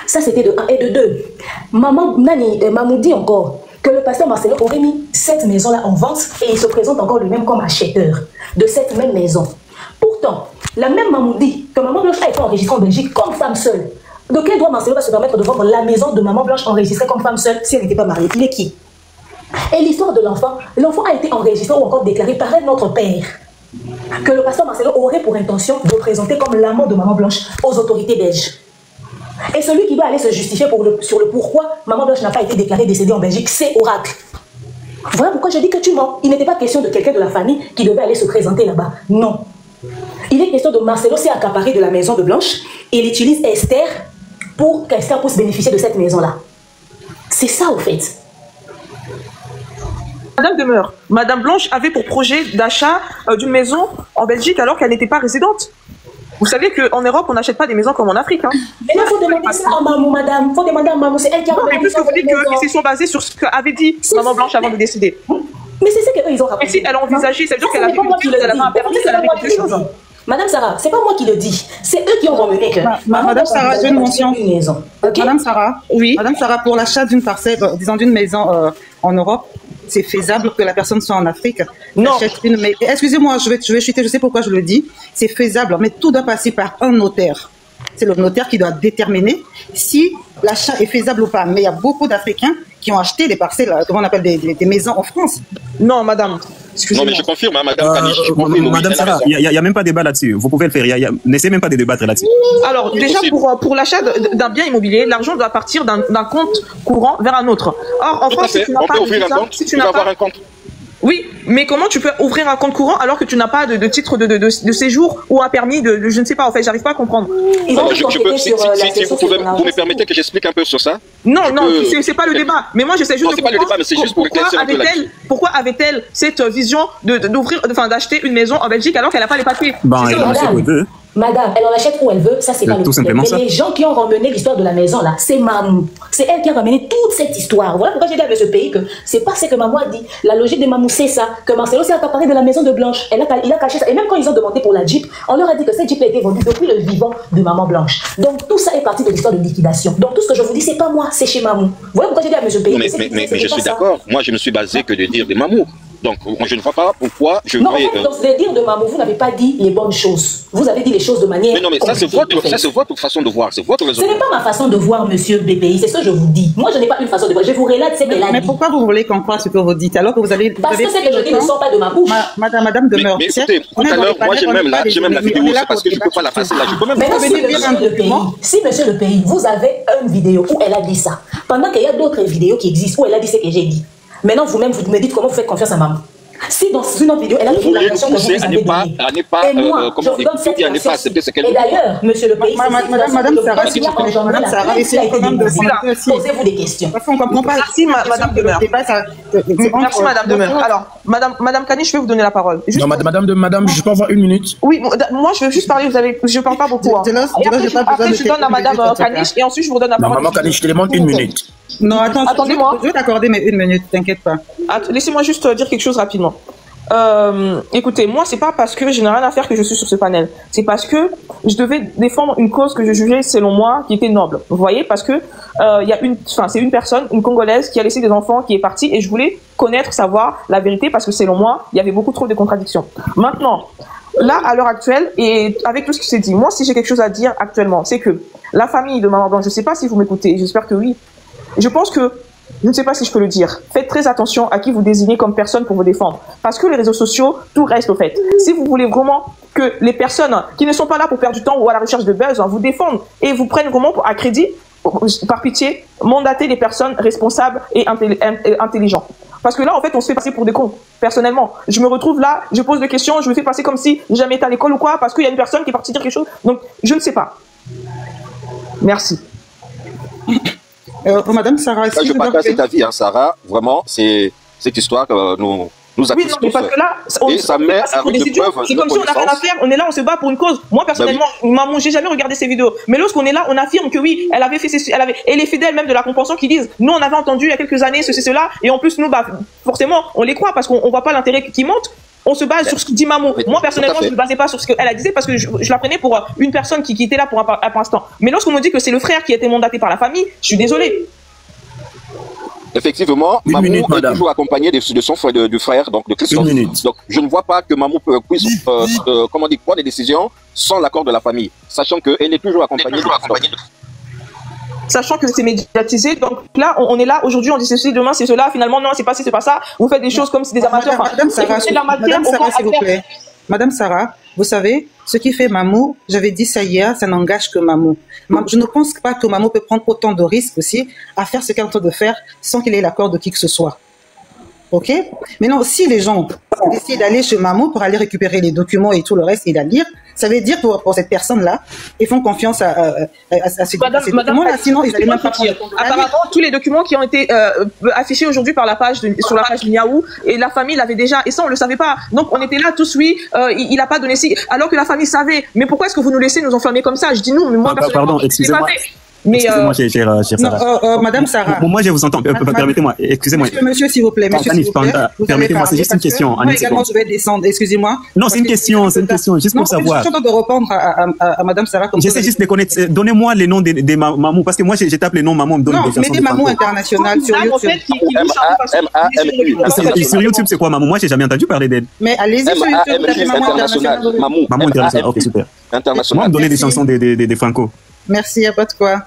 Ça, c'était de 1 et de 2. Mamou dit encore que le pasteur Marcelo aurait mis cette maison-là en vente et il se présente encore lui-même comme acheteur de cette même maison. Pourtant, la même Mamou dit que Maman Blanche a été enregistrée en Belgique comme femme seule. De quel droit Marcelo va se permettre de vendre la maison de Maman Blanche enregistrée comme femme seule si elle n'était pas mariée? Il est qui? Et l'histoire de l'enfant a été enregistrée ou encore déclarée par un autre père que le pasteur Marcelo aurait pour intention de présenter comme l'amant de Maman Blanche aux autorités belges. Et celui qui doit aller se justifier sur le pourquoi Maman Blanche n'a pas été déclarée décédée en Belgique, c'est Oracle. Voilà pourquoi je dis que tu mens. Il n'était pas question de quelqu'un de la famille qui devait aller se présenter là-bas. Non. Il est question de Marcelo s'est accaparé de la maison de Blanche et il utilise Esther pour qu'Esther puisse bénéficier de cette maison-là. C'est ça au fait. Madame demeure. Madame Blanche avait pour projet d'achat d'une maison en Belgique alors qu'elle n'était pas résidente. Vous savez qu'en Europe, on n'achète pas des maisons comme en Afrique. Hein. Mais là, il faut demander ça à Mamou, madame. Il faut demander à Mamou. C'est elle qui a... Non, mais puisque vous dites qu'ils se sont basés sur ce qu'avait dit Maman Blanche avant de décéder. Mais c'est ce qu'ils ont raconté. Et si elle a envisagé, ça veut dire qu'elle avait un permis, elle avait quelque chose. Madame Sarah, c'est pas moi qui le dis. C'est eux qui ont remené que... Madame Sarah, j'ai une mention. Okay. Madame Sarah, oui. Madame Sarah, pour l'achat d'une parcelle, disons d'une maison en Europe, c'est faisable que la personne soit en Afrique. Non. Excusez-moi, je vais chuter, je sais pourquoi je le dis. C'est faisable, mais tout doit passer par un notaire. C'est le notaire qui doit déterminer si l'achat est faisable ou pas. Mais il y a beaucoup d'Africains qui ont acheté des parcelles, comment on appelle des maisons en France. Non, madame. Non, mais je confirme, hein, madame Kanish. Madame Sarah, il n'y a même pas de débat là-dessus. Vous pouvez le faire. N'essayez même pas de débattre là-dessus. Alors, déjà, pour l'achat d'un bien immobilier, l'argent doit partir d'un compte courant vers un autre. Or, en France, si tu n'as pas un compte. Oui, mais comment tu peux ouvrir un compte courant alors que tu n'as pas de titre de séjour ou un permis de je ne sais pas, en fait, j'arrive pas à comprendre. Si vous me permettez que j'explique un peu sur ça. Non, c'est pas le débat. Mais moi, j'essaie juste de comprendre. C'est pas le débat, mais c'est juste pour éclaircir un peu là-dessus. Pourquoi avait-elle cette vision d'acheter une maison en Belgique alors qu'elle n'a pas les papiers? Madame, elle en achète où elle veut, ça c'est pas le problème. Mais les gens qui ont ramené l'histoire de la maison là, c'est Mamou. C'est elle qui a ramené toute cette histoire. Voilà pourquoi j'ai dit à ce pays que c'est pas ce que Mamou a dit. La logique de Mamou c'est ça, que Marcelo s'est accaparé de la maison de Blanche. Il a caché ça. Et même quand ils ont demandé pour la Jeep, on leur a dit que cette Jeep a été vendue depuis le vivant de Maman Blanche. Donc tout ça est parti de l'histoire de liquidation. Donc tout ce que je vous dis, c'est pas moi, c'est chez Mamou. Voilà pourquoi j'ai dit à ce pays. Mais je suis d'accord. Moi je me suis basé que de dire des Mamou. Donc, moi, je ne vois pas pourquoi je vais... Non, dans ce délire de Mamou, vous n'avez pas dit les bonnes choses. Vous avez dit les choses de manière... Mais non, mais ça, c'est votre façon de voir. C'est votre raison. Ce n'est pas ma façon de voir, monsieur BPI. C'est ce que je vous dis. Moi, je n'ai pas une façon de voir. Je vous relate ce qu'elle a dit. Mais pourquoi vous voulez qu'on croit ce que vous dites alors que vous avez... Parce que ce que je dis ne sort pas de ma bouche. Madame demeure. Mais écoutez, tout à l'heure, moi, j'ai même la vidéo. C'est parce que je ne peux pas la passer là. Je peux même pas si, monsieur le pays, vous avez une vidéo où elle a dit ça, pendant qu'il y a d'autres vidéos qui existent où elle a dit ce que j'ai dit. Maintenant, vous-même, vous me dites comment vous faites confiance à maman. Si dans une autre vidéo, elle a fait la version que vous avez donnée. Et moi, je vous donne cette version. Et d'ailleurs, monsieur le pays, Madame Sarah, essayez quand même de posez-vous des questions. On ne comprend pas. Merci, Madame Demeure. Merci, Madame Demeure. Alors, Madame Kanish, je vais vous donner la parole. Non, Madame, je peux avoir une minute? Oui, moi, je veux juste parler. Je ne parle pas beaucoup. Après, je donne à Madame Kanish et ensuite, je vous donne la parole. Maman Kanish, je te demande une minute. Non, attends, attendez-moi. Je vais t'accorder mais une minute, t'inquiète pas. Laissez-moi juste dire quelque chose rapidement. Écoutez, moi, c'est pas parce que je n'ai rien à faire que je suis sur ce panel. C'est parce que je devais défendre une cause que je jugeais, selon moi, qui était noble. Vous voyez, parce que c'est une personne, une Congolaise, qui a laissé des enfants, qui est partie, et je voulais connaître, savoir la vérité, parce que selon moi, il y avait beaucoup trop de contradictions. Maintenant, là, à l'heure actuelle, et avec tout ce qui s'est dit, moi, si j'ai quelque chose à dire actuellement, c'est que la famille de Maman Blanche, je sais pas si vous m'écoutez, j'espère que oui. Je pense que, je ne sais pas si je peux le dire, faites très attention à qui vous désignez comme personne pour vous défendre. Parce que les réseaux sociaux, tout reste au fait. Si vous voulez vraiment que les personnes qui ne sont pas là pour perdre du temps ou à la recherche de buzz vous défendent et vous prennent vraiment à crédit, par pitié, mandatez les personnes responsables et intelligentes. Parce que là, en fait, on se fait passer pour des cons. Personnellement, je me retrouve là, je pose des questions, je me fais passer comme si j'ai jamais été à l'école ou quoi, parce qu'il y a une personne qui est partie dire quelque chose. Donc, je ne sais pas. Merci. Madame Sarah, je partage cet avis, hein, Sarah. Vraiment, c'est cette histoire que nous accusons. Oui, parce que là, ça met à rude preuve. C'est comme si on n'a rien à faire. On est là, on se bat pour une cause. Moi, personnellement, maman, j'ai jamais regardé ces vidéos. Mais lorsqu'on est là, on affirme que oui, elle avait fait ceci, et les fidèles même de la compréhension qui disent, nous, on avait entendu il y a quelques années ceci, cela, et en plus, nous, forcément, on les croit parce qu'on voit pas l'intérêt qui monte. On se base sur ce que dit maman. Moi, personnellement, je ne me basais pas sur ce qu'elle a dit parce que je la prenais pour une personne qui était là pour un instant. Mais lorsqu'on me dit que c'est le frère qui a été mandaté par la famille, je suis désolée. Effectivement, Mamou est toujours accompagné de son frère, du frère, donc de Christophe. Donc, je ne vois pas que Mamou puisse prendre des décisions sans l'accord de la famille, sachant qu'elle est toujours accompagnée Sachant que c'est médiatisé, donc là, on est là, aujourd'hui, on dit ceci, demain, c'est cela, finalement, non, c'est pas ci, c'est pas ça. Vous faites des choses comme si des amateurs. Madame Sarah, s'il vous plaît. Madame Sarah, vous savez, ce qui fait Mamou, j'avais dit ça hier, ça n'engage que Mamou. Je ne pense pas que Mamou peut prendre autant de risques aussi à faire ce qu'elle est en train de faire sans qu'il ait l'accord de qui que ce soit. Ok? Maintenant, si les gens décident d'aller chez Mamou pour aller récupérer les documents et tout le reste et la lire, ça veut dire pour cette personne-là, ils font confiance à ces documents-là, sinon ils n'allaient même pas prendre. Apparemment, tous les documents qui ont été affichés aujourd'hui par sur la page de Niaou, et la famille l'avait déjà, et ça on le savait pas. Donc on était là tous, oui, il n'a pas donné si, alors que la famille savait. Mais pourquoi est-ce que vous nous laissez nous enfermer comme ça? Je dis non, mais moi pardon, excusez-moi. Excusez-moi, chère Sarah. Madame Sarah. Moi, je vous entends. Permettez-moi. Excusez-moi. Monsieur, s'il vous plaît. Permettez-moi, c'est juste une question. Moi également, je vais descendre. Excusez-moi. Non, c'est une question. C'est une question. Juste pour savoir. Je suis en train de répondre à Madame Sarah. J'essaie juste de connaître. Donnez-moi les noms des mamous. Parce que moi, je tape les noms mamous. Non, mettez Mamou International sur YouTube. Sur YouTube, c'est quoi Mamou? Moi, j'ai jamais entendu parler d'elle. Mais allez-y sur YouTube. Mamou International. Mamou International. Ok, super. Moi, me donner des chansons des Franco. Merci, il n'y a pas de quoi.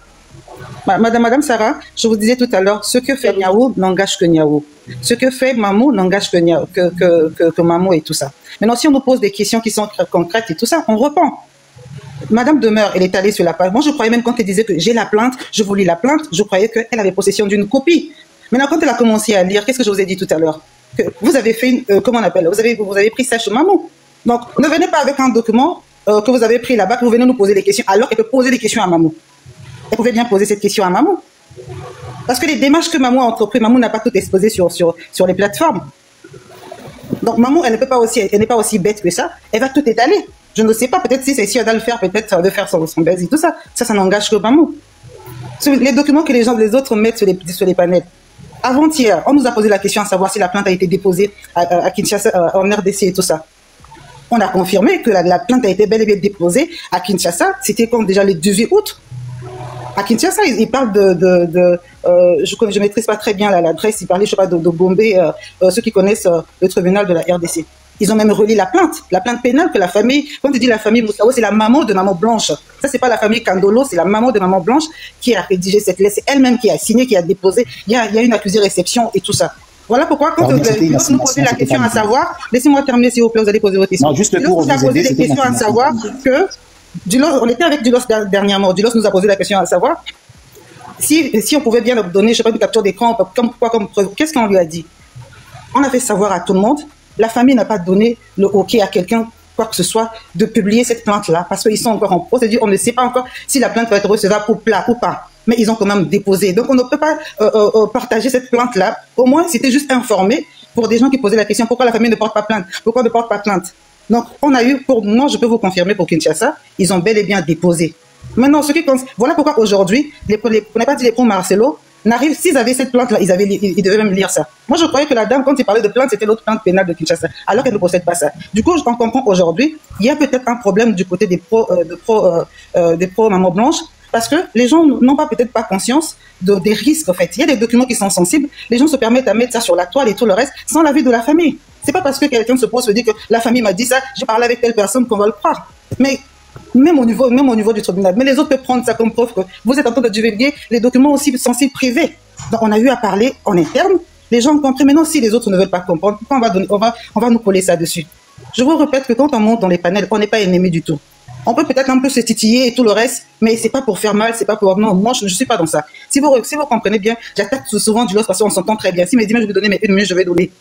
Madame Sarah, je vous disais tout à l'heure, ce que fait Niaou n'engage que Niaou. Ce que fait Mamou n'engage que Mamou et tout ça. Maintenant, si on nous pose des questions qui sont concrètes et tout ça, on répond. Madame Demeure, elle est allée sur la page. Moi, je croyais même quand elle disait que j'ai la plainte, je voulais la plainte, je croyais qu'elle avait possession d'une copie. Maintenant, quand elle a commencé à lire, qu'est-ce que je vous ai dit tout à l'heure? Que vous avez fait comment on appelle? Vous avez pris ça chez Mamou. Donc, ne venez pas avec un document que vous avez pris là-bas, que vous venez nous poser des questions, alors qu'elle peut poser des questions à Mamou. Elle pouvait bien poser cette question à Mamou. Parce que les démarches que Mamou a entreprises, Mamou n'a pas tout exposé sur les plateformes. Donc Mamou, elle n'est pas aussi bête que ça. Elle va tout étaler. Je ne sais pas, peut-être si elle doit le faire, peut-être de faire son buzz et tout ça. Ça n'engage que Mamou. Les documents que les autres mettent sur les panels. Avant-hier, on nous a posé la question à savoir si la plainte a été déposée à Kinshasa, en RDC et tout ça. On a confirmé que la plainte a été bel et bien déposée à Kinshasa. C'était quand déjà le 18 août. À Kinshasa, il parle je ne maîtrise pas très bien l'adresse, il parlait, je sais pas, de Gombe, ceux qui connaissent le tribunal de la RDC. Ils ont même relié la plainte pénale que la famille, quand tu dis la famille Moussaou, c'est la maman de Maman Blanche. Ça, c'est pas la famille Kandolo, c'est la maman de Maman Blanche qui a rédigé cette lettre. C'est elle-même qui a signé, qui a déposé. Il y a une accusée réception et tout ça. Voilà pourquoi, quand vous nous posez la question à savoir, laissez-moi terminer s'il vous plaît, vous allez poser votre question. Non, juste pour vous poser des questions à savoir que on était avec Dulos dernièrement. Dulos nous a posé la question à savoir si on pouvait bien leur donner, je sais pas, une capture d'écran, comme preuve. Qu'est-ce qu'on lui a dit? On a fait savoir à tout le monde. La famille n'a pas donné le OK à quelqu'un, quoi que ce soit, de publier cette plainte-là, parce qu'ils sont encore en procédure. On ne sait pas encore si la plainte va être recevable ou pas. Mais ils ont quand même déposé. Donc on ne peut pas partager cette plainte-là. Au moins, c'était juste informé pour des gens qui posaient la question pourquoi la famille ne porte pas plainte, pourquoi ne porte pas plainte. Donc, on a eu, pour moi, je peux vous confirmer pour Kinshasa, ils ont bel et bien déposé. Maintenant, voilà pourquoi aujourd'hui, on n'a pas dit les pro-Marcelo, s'ils avaient cette plainte-là, ils devaient même lire ça. Moi, je croyais que la dame, quand il parlait de plainte, c'était l'autre plainte pénale de Kinshasa, alors qu'elle ne possède pas ça. Du coup, je comprends aujourd'hui, il y a peut-être un problème du côté des pro-Maman Blanche, parce que les gens n'ont peut-être pas conscience des risques, en fait. Il y a des documents qui sont sensibles, les gens se permettent à mettre ça sur la toile et tout le reste, sans l'avis de la famille. C'est pas parce que quelqu'un se pose, se dit que la famille m'a dit ça, j'ai parlé avec telle personne qu'on va le croire. Mais même au niveau du tribunal, mais les autres peuvent prendre ça comme preuve que vous êtes en train de divulguer les documents aussi sensibles privés. Donc on a eu à parler en interne, les gens ont compris. Maintenant, si les autres ne veulent pas comprendre, pourquoi on va nous coller ça dessus? Je vous répète que quand on monte dans les panels, on n'est pas ennemis du tout. On peut peut-être un peu se titiller et tout le reste, mais c'est pas pour faire mal, c'est pas pour... Non, moi, je ne suis pas dans ça. Si vous comprenez bien, j'attaque souvent du lot parce qu'on s'entend très bien. Si mes images, je vais donner mes 1 minute, je vais donner.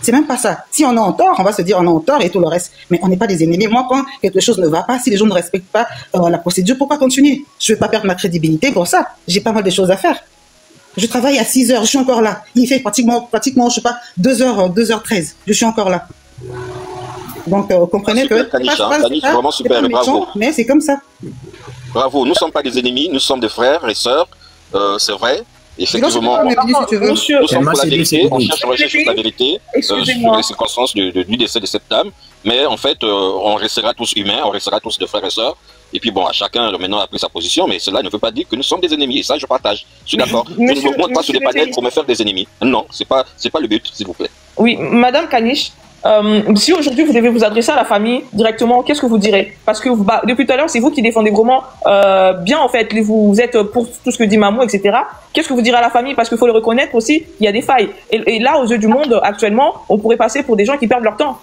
C'est même pas ça. Si on est en tort, on va se dire on est en tort et tout le reste. Mais on n'est pas des ennemis. Moi, quand quelque chose ne va pas, si les gens ne respectent pas la procédure, pourquoi continuer? Je ne vais pas perdre ma crédibilité pour ça. J'ai pas mal de choses à faire. Je travaille à 6 heures, je suis encore là. Il fait pratiquement, je sais pas, 2h13. Je suis encore là. Donc, comprenez que... Kanish, vraiment super, bravo. Mais c'est comme ça. Bravo, nous ne sommes pas des ennemis, nous sommes des frères et sœurs, c'est vrai. Effectivement, nous sommes pour la vérité, on recherche la vérité sur les circonstances du décès de cette dame, mais en fait, on restera tous humains, on restera tous de frères et sœurs, et puis bon, chacun maintenant a pris sa position, mais cela ne veut pas dire que nous sommes des ennemis, et ça je partage, je suis d'accord. Je ne me montre pas sur des panels pour me faire des ennemis, non, c'est pas le but, s'il vous plaît. Oui, Madame Kanish, si aujourd'hui vous devez vous adresser à la famille directement, qu'est-ce que vous direz? Parce que depuis tout à l'heure, c'est vous qui défendez vraiment bien en fait, vous êtes pour tout ce que dit Mamou, etc. Qu'est-ce que vous direz à la famille? Parce qu'il faut le reconnaître aussi, il y a des failles. Et là, aux yeux du monde, actuellement, on pourrait passer pour des gens qui perdent leur temps.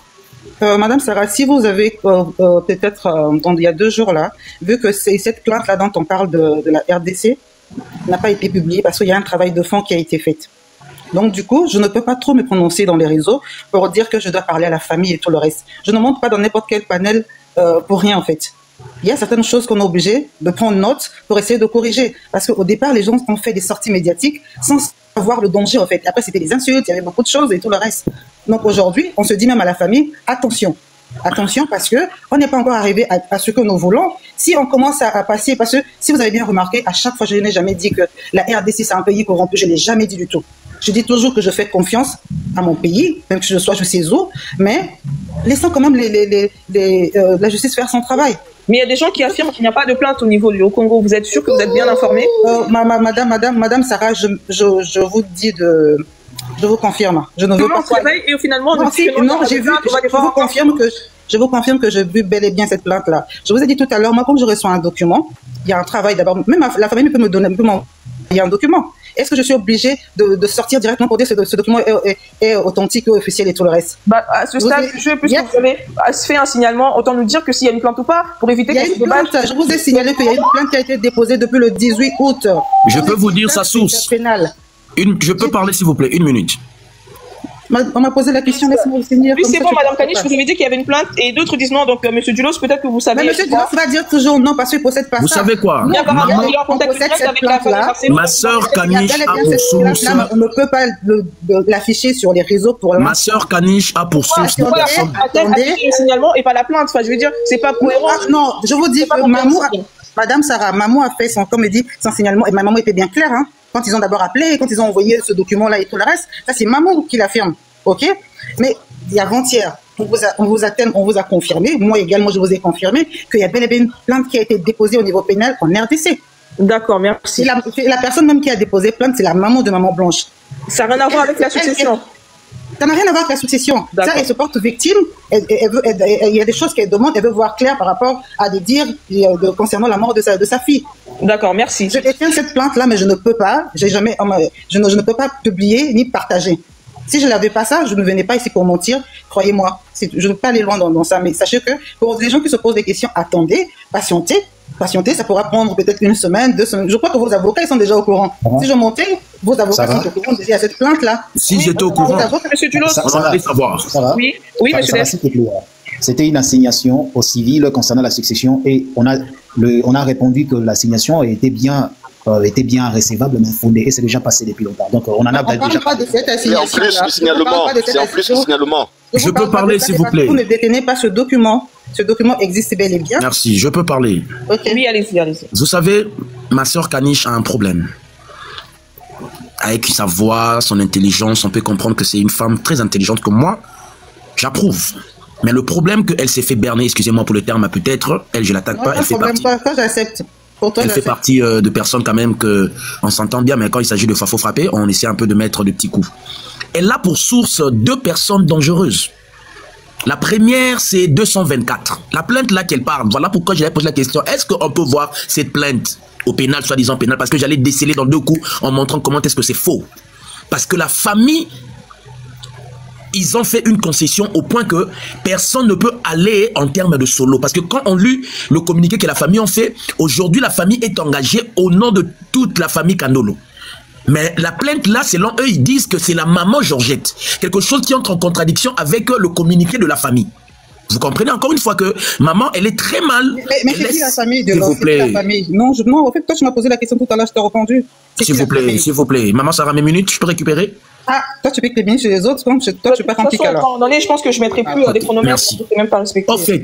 Madame Sarah, si vous avez peut-être, il y a 2 jours là, vu que cette plainte-là dont on parle de la RDC n'a pas été publiée parce qu'il y a un travail de fond qui a été fait. Donc, du coup, je ne peux pas trop me prononcer dans les réseaux pour dire que je dois parler à la famille et tout le reste. Je ne monte pas dans n'importe quel panel pour rien, en fait. Il y a certaines choses qu'on est obligé de prendre note pour essayer de corriger. Parce qu'au départ, les gens ont fait des sorties médiatiques sans savoir le danger, en fait. Après, c'était des insultes, il y avait beaucoup de choses et tout le reste. Donc, aujourd'hui, on se dit même à la famille, attention. Attention, parce que on n'est pas encore arrivé à ce que nous voulons. Si on commence à passer, parce que si vous avez bien remarqué, à chaque fois, je n'ai jamais dit que la RDC, c'est un pays corrompu. Je ne l'ai jamais dit du tout. Je dis toujours que je fais confiance à mon pays, même que je sais où, mais laissons quand même la justice faire son travail. Mais il y a des gens qui affirment qu'il n'y a pas de plainte au niveau du Congo. Vous êtes sûr que vous êtes bien informé? Madame Sarah, je vous dis je vous confirme. Je ne veux pas. Et finalement, je vous confirme que j'ai vu bel et bien cette plainte-là. Je vous ai dit tout à l'heure, moi, quand je reçois un document, il y a un travail d'abord. Même la famille peut m'envoyer un document. Est-ce que je suis obligée de sortir directement pour dire que ce document est authentique, officiel et tout le reste? À ce stade, puisque vous avez fait un signalement, autant nous dire que s'il y a une plainte ou pas, pour éviter qu'il y ait une plainte. Je vous ai signalé qu'il y a une plainte qui a été déposée depuis le 18 août. Je peux vous dire sa source. Je peux parler, s'il vous plaît, 1 minute. On m'a posé la question, laissez-moi le signer. Oui, c'est bon, Madame Kanish, vous avez dit qu'il y avait une plainte et d'autres disent non. Donc, Monsieur Dulos, peut-être que vous savez. Mais Monsieur Dulos va dire toujours non parce qu'il possède pas ça. Vous savez quoi? Ma sœur Kanish a pour source. On ne peut pas l'afficher sur les réseaux pour ma sœur Kanish a pour source. Attendez. Le signalement et pas la plainte. Enfin, je veux dire, c'est pas cohérent. Non, je vous dis que Madame Sarah, Mamou a fait comme elle dit, son signalement et ma maman était bien claire, hein. Quand ils ont d'abord appelé, quand ils ont envoyé ce document-là et tout le reste, ça c'est Mamou qui l'affirme, ok? Mais il y a avant-hier, on vous a confirmé, moi également je vous ai confirmé qu'il y a bel et bien une plainte qui a été déposée au niveau pénal en RDC. D'accord, merci. La personne même qui a déposé plainte, c'est la maman de Maman Blanche. Ça n'a rien à voir avec la succession. Ça n'a rien à voir avec la succession. Ça, elle se porte victime. Il y a des choses qu'elle demande. Elle veut voir clair par rapport à des dires concernant la mort de sa fille. D'accord, merci. Je détiens cette plainte-là, mais je ne peux pas. Je ne peux pas publier ni partager. Si je n'avais pas ça, je ne venais pas ici pour mentir. Croyez-moi, je ne veux pas aller loin dans ça. Mais sachez que pour les gens qui se posent des questions, attendez, patientez, ça pourra prendre peut-être 1 semaime, 2 semaines. Je crois que vos avocats ils sont déjà au courant. Si je montais, vos avocats sont au courant déjà à cette plainte-là. Si j'étais au courant, Monsieur Dulos, on allait savoir. Oui, Monsieur Dulos. C'était une assignation au civil concernant la succession et on a répondu que l'assignation était bien recevable, mais fondée, et c'est déjà passé depuis longtemps. Donc, on en a déjà parlé. C'est en plus du signalement. Je peux parler, s'il vous plaît. Vous ne détenez pas ce document. Ce document existe bel et bien. Merci, je peux parler. Okay. Oui, allez-y. Vous savez, ma sœur Kanish a un problème. Avec sa voix, son intelligence, on peut comprendre que c'est une femme très intelligente que moi, j'approuve. Mais le problème qu'elle s'est fait berner, excusez-moi pour le terme, peut-être, elle, je l'attaque pas, elle fait partie. J'accepte. Elle fait partie de personnes quand même que on s'entend bien, mais quand il s'agit de fafo frapper, on essaie un peu de mettre des petits coups. Elle a pour source 2 personnes dangereuses. La première, c'est 224. La plainte là qu'elle parle, voilà pourquoi j'avais posé la question. Est-ce qu'on peut voir cette plainte au pénal, soi-disant pénal, parce que j'allais déceler dans 2 coups en montrant comment est-ce que c'est faux. Parce que la famille, ils ont fait une concession au point que personne ne peut aller en termes de solo. Parce que quand on lit le communiqué que la famille a fait, aujourd'hui la famille est engagée au nom de toute la famille Kandolo. Mais la plainte là, selon eux, ils disent que c'est la maman Georgette. Quelque chose qui entre en contradiction avec le communiqué de la famille. Vous comprenez encore une fois que maman, elle est très mal. Mais c'est qui la famille de l'autre? La famille. Non, en fait, toi, tu m'as posé la question tout à l'heure, je t'ai répondu. S'il vous plaît. Maman, ça ramène une minute, je peux récupérer? Ah, toi, tu piques les minutes sur les autres, donc toi, tu pas qu'un pique alors. Non, je pense que je mettrai plus des chronomètres. Merci. Même pas respecté. En fait,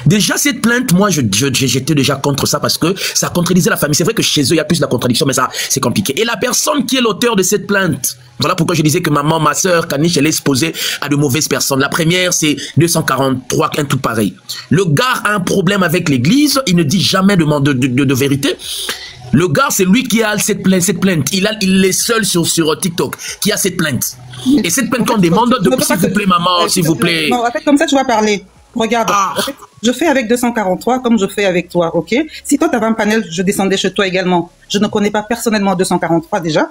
déjà cette plainte, moi, j'étais déjà contre ça parce que ça contredisait la famille. C'est vrai que chez eux, il y a plus de la contradiction, mais ça, c'est compliqué. Et la personne qui est l'auteur de cette plainte, voilà pourquoi je disais que maman, ma soeur, Kanish, elle est exposée à de mauvaises personnes. La première, c'est 243, un tout pareil. Le gars a un problème avec l'église, il ne dit jamais de vérité. Le gars, c'est lui qui a cette plainte. Il est seul sur TikTok qui a cette plainte. Et cette plainte qu'on demande, s'il vous plaît, maman, s'il vous plaît. Non, en fait, comme ça, tu vas parler. Regarde, en fait, je fais avec 243 comme je fais avec toi, ok? Si toi, tu avais un panel, je descendais chez toi également. Je ne connais pas personnellement 243 déjà.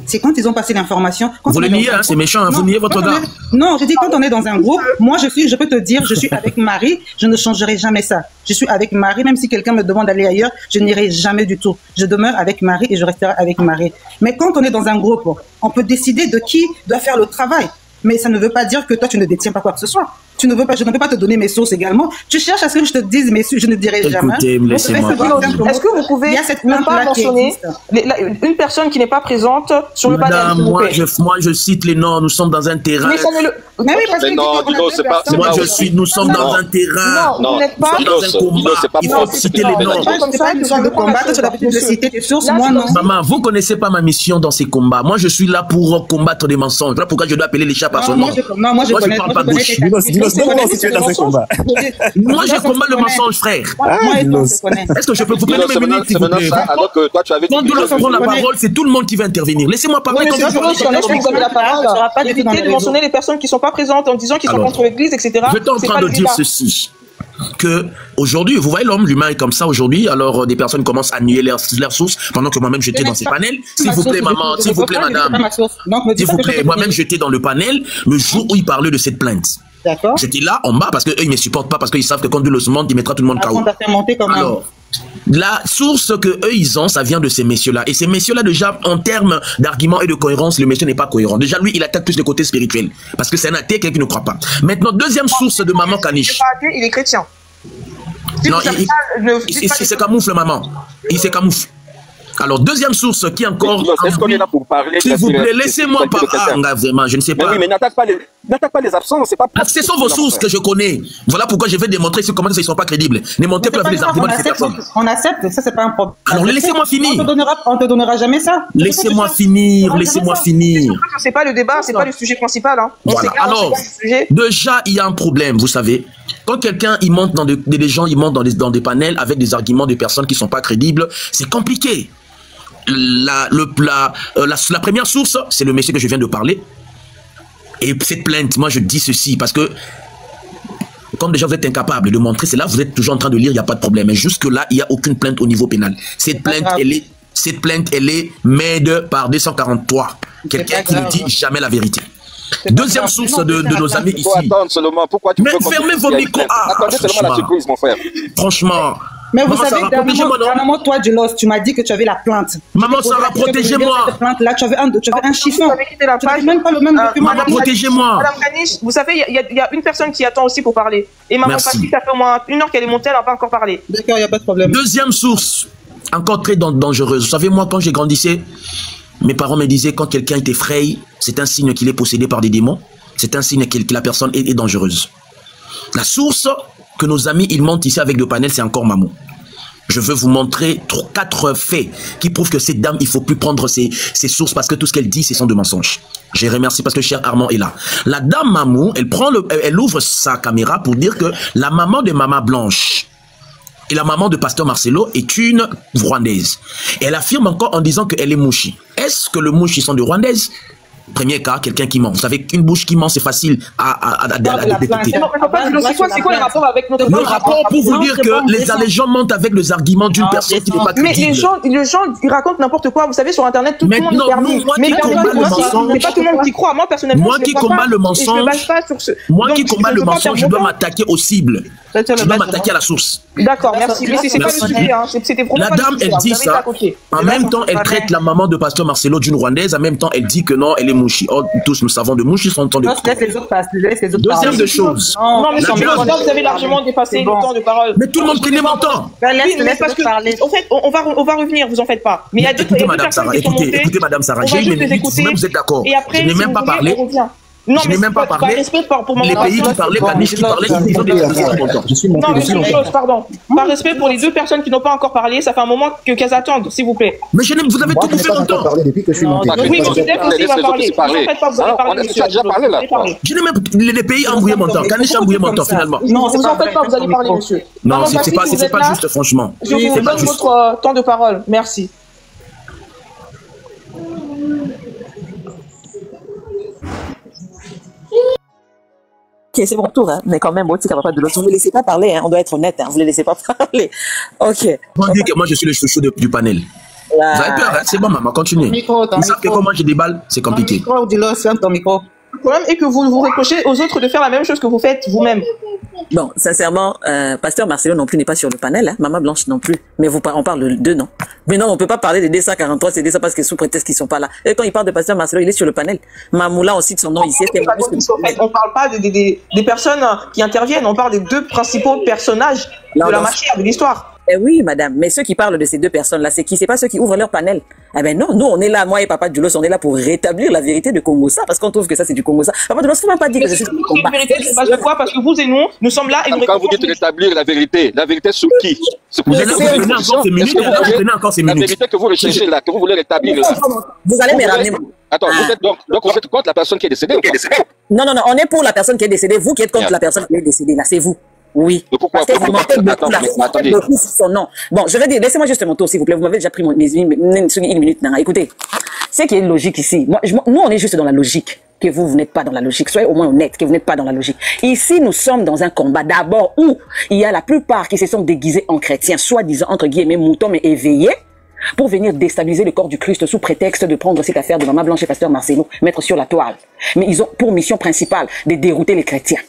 C'est quand ils ont passé l'information. Vous le niez, hein, c'est méchant, hein, vous niez votre gars. Non, je dis quand on est dans un groupe, moi je peux te dire, je suis avec Marie, je ne changerai jamais ça. Je suis avec Marie, même si quelqu'un me demande d'aller ailleurs, je n'irai jamais du tout. Je demeure avec Marie et je resterai avec Marie. Mais quand on est dans un groupe, on peut décider de qui doit faire le travail. Mais ça ne veut pas dire que toi, tu ne détiens pas quoi que ce soit. Je ne peux pas te donner mes sources également. Tu cherches à ce que je te dise mes sources, je ne dirai jamais. Écoutez, laissez-moi. Est-ce que vous pouvez pas mentionner une personne qui n'est pas présente sur le panel? Madame, moi, je cite les noms. Nous sommes dans un terrain. Mais oui, parce que non, Dino, c'est pas. Nous sommes dans un terrain. Non, vous n'êtes pas dans un combat. Il faut citer les noms. C'est pas une question de combat. Toi, tu as l'habitude de citer tes sources. Moi, non. Maman, vous connaissez pas ma mission dans ces combats. Moi, je suis là pour combattre des mensonges. Voilà pourquoi je dois appeler les chats par son nom. Non, moi, je connais. parle pas gauche. Si tu es dans un combat. Moi, je combats le mensonge, frère. Est-ce que je peux vous prendre mes minutes, s'il vous plaît? Quand Doulos prend la parole, c'est tout le monde qui va intervenir. Laissez-moi parler. Quand vous avez la parole, évitez de mentionner les personnes qui ne sont pas présentes en disant qu'ils sont contre l'Église, etc. Je suis en train de dire ceci. Que aujourd'hui, vous voyez, l'humain est comme ça aujourd'hui, alors des personnes commencent à nier leurs sources pendant que moi-même j'étais dans ces panels. S'il vous plaît, maman, s'il vous plaît, madame, s'il vous plaît, moi-même j'étais dans le panel le jour où il parlait de cette plainte. J'étais là en bas parce qu'eux ils ne me supportent pas, parce qu'ils savent que quand Doulos monte, il mettra tout le monde KO. Alors, la source que eux ils ont, ça vient de ces messieurs-là. Et ces messieurs-là, déjà, en termes d'arguments et de cohérence, le monsieur n'est pas cohérent. Déjà, lui, il attaque plus le côté spirituel. Parce que c'est un athée, quelqu'un qui ne croit pas. Maintenant, deuxième source de maman Kanish. Il est chrétien. Non, il se camoufle, maman. Il se camoufle. Alors, deuxième source qui est encore... Est-ce qu'on est là pour parler? S'il vous plaît, laissez-moi parler. Vraiment, je ne sais pas. Oui, mais n'attaque pas les absents, c'est pas... Ce sont vos sources que je connais. Voilà pourquoi je vais démontrer comment ils ne sont pas crédibles. Ne montez pas les arguments de ces personnes. On accepte, ça c'est pas un problème. Alors, laissez-moi finir. On te donnera jamais ça. Laissez-moi finir, laissez-moi finir. C'est pas le débat, c'est pas le sujet principal. Voilà, alors, déjà, il y a un problème, vous savez. Quand quelqu'un, il monte dans des gens, ils montent dans des panels avec des arguments de personnes qui ne sont pas crédibles, c'est compliqué. La première source, c'est le monsieur que je viens de parler. Et cette plainte, moi je dis ceci, parce que comme déjà vous êtes incapable de montrer, c'est là vous êtes toujours en train de lire, il n'y a pas de problème. Mais jusque-là, il n'y a aucune plainte au niveau pénal. Cette plainte, elle est made par 243. Quelqu'un qui ne dit jamais la vérité. Deuxième source de nos amis ici. Mais fermez vos micros. Attendez seulement la surprise, mon frère. Franchement. Mais vous savez, dernièrement, toi, Doulos, tu m'as dit que tu avais la plainte. Maman, Sarah, protégez-moi. Là, tu avais un chiffon. Tu n'avais même pas le même document. Maman, protégez-moi. Madame Kanish, vous savez, il y a une personne qui attend aussi pour parler. Et maman Patrick, ça fait au moins 1 heure qu'elle est montée, elle n'a pas encore parlé. D'accord, il n'y a pas de problème. Deuxième source, encore très dangereuse. Vous savez, moi, quand j'ai grandissé, mes parents me disaient quand quelqu'un est effrayé, c'est un signe qu'il est possédé par des démons. C'est un signe que la personne est dangereuse. La source que nos amis, ils montent ici avec le panel, c'est encore Mamou. Je veux vous montrer 4 faits qui prouvent que cette dame, il ne faut plus prendre ses sources parce que tout ce qu'elle dit, ce sont de mensonges. Je remercie parce que cher Armand est là. La dame Mamou, elle ouvre sa caméra pour dire que la maman de Maman Blanche et la maman de Pasteur Marcelo est une Rwandaise. Et elle affirme encore en disant qu'elle est mouchi. Est-ce que le mouchi sont de Rwandaises? Premier cas, quelqu'un qui ment. Vous savez qu'une bouche qui ment, c'est facile à détecter. C'est quoi le rapport avec notre... Le rapport pour vous dire que les gens mentent avec les arguments d'une personne qui n'est pas crédible. Mais les gens ils racontent n'importe quoi. Vous savez, sur Internet, tout le monde est permis. Mais c'est pas tout le monde qui croit. Moi, personnellement, moi qui combats le mensonge, je dois m'attaquer aux cibles. Je dois m'attaquer à la source. D'accord, merci. Mais c'est pas le sujet. La dame, elle dit ça. En même temps, elle traite la maman de Pasteur Marcelo d'une Rwandaise. En même temps, elle dit que non, elle est Mouchi. Oh, tous nous savons de Mouchi sont en temps de... Non, je laisse les autres passer. Deuxième de choses. Non, mais vous avez largement dépassé le temps de parole. Mais tout le monde prenait mon temps. Oui, mais parce que, en fait, on va revenir, vous en faites pas. Mais il y a deux personnes qui sont montées. Écoutez, Madame Sarah, j'ai une minute, vous êtes d'accord. Et après, je n'ai même pas parlé. Non, je n'ai même pas parlé. Pour les pays qui parlaient, Kanish qui parlait, ils ont dépassé mon temps. Non, mais c'est une chose, pardon. Par respect pour les deux personnes qui n'ont pas encore parlé, ça fait un moment qu'elles attendent, s'il vous plaît. Mais vous avez tout coupé mon temps. Oui, mais Joseph aussi va parler. Vous en faites pas, vous allez parler. Tu as déjà parlé là. Je n'ai même les pays embrouillé mon temps. Kanish a embrouillé mon temps finalement. Non, vous en faites pas, vous allez parler, monsieur. Non, c'est pas juste, franchement. Je vous donne votre temps de parole. Merci. Ok, c'est mon tour, hein. Mais quand même, Oti Papa de l'autre, vous ne laissez pas parler, hein. On doit être honnête, hein. Vous ne les laissez pas parler. Ok. On dit que moi, je suis le chouchou du panel. Vous avez peur, hein? C'est bon, maman, continuez. Ils savent que comment j'ai des balles, c'est compliqué. Ton micro. Le problème est que vous vous reprochez aux autres de faire la même chose que vous faites vous-même. Bon, sincèrement, Pasteur Marcelo non plus n'est pas sur le panel, hein. Maman Blanche non plus. Mais on parle de deux, non. Mais non, on peut pas parler des 243, c'est ça parce que sous prétexte qu'ils sont pas là. Et quand il parle de Pasteur Marcelo, il est sur le panel. Mamoula, on cite son nom ici. On parle pas des personnes qui interviennent, on parle des deux principaux personnages de la machine, de l'histoire. Eh oui, madame, mais ceux qui parlent de ces deux personnes-là, c'est qui? C'est pas ceux qui ouvrent leur panel. Eh ben non, nous, on est là, moi et Papa Doulos, on est là pour rétablir la vérité de Congossa, parce qu'on trouve que ça, c'est du Congossa. Papa Doulos, faut même pas dire que je suis du combat. Parce que vous et nous sommes là et nous quand vous dites rétablir la vérité sur qui? Vous prenez encore ces minutes, la vérité que vous recherchez là, que vous voulez rétablir là. Vous allez me ramener. Attends, vous êtes contre la personne qui est décédée ou pas? Non, on est pour la personne qui est décédée. Vous qui êtes contre la personne qui est décédée, là, c'est vous. Oui. Parce que vous mentez beaucoup, beaucoup sur son nom. Bon, je vais dire, laissez-moi juste mon tour, s'il vous plaît. Vous m'avez déjà pris une minute. Écoutez, ce qui est logique ici, nous, on est juste dans la logique. Que vous n'êtes pas dans la logique. Soyez au moins honnête, que vous n'êtes pas dans la logique. Ici, nous sommes dans un combat d'abord où il y a la plupart qui se sont déguisés en chrétiens, soi-disant, entre guillemets, moutons, mais éveillés, pour venir déstabiliser le corps du Christ sous prétexte de prendre cette affaire de Maman Blanche et Pasteur Marcelo, mettre sur la toile. Mais ils ont pour mission principale de dérouter les chrétiens.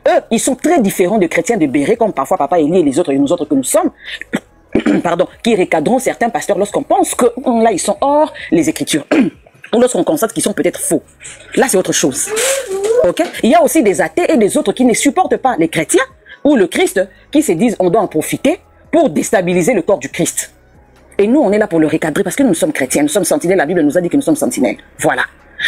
Eux, ils sont très différents des chrétiens de Béret, comme parfois Papa Élie et les autres, et nous autres que nous sommes, pardon, qui recadrons certains pasteurs lorsqu'on pense que là, ils sont hors les Écritures. Ou lorsqu'on constate qu'ils sont peut-être faux. Là, c'est autre chose. Ok? Il y a aussi des athées et des autres qui ne supportent pas les chrétiens ou le Christ, qui se disent on doit en profiter pour déstabiliser le corps du Christ. Et nous, on est là pour le recadrer parce que nous sommes chrétiens, nous sommes sentinelles, la Bible nous a dit que nous sommes sentinelles. Voilà.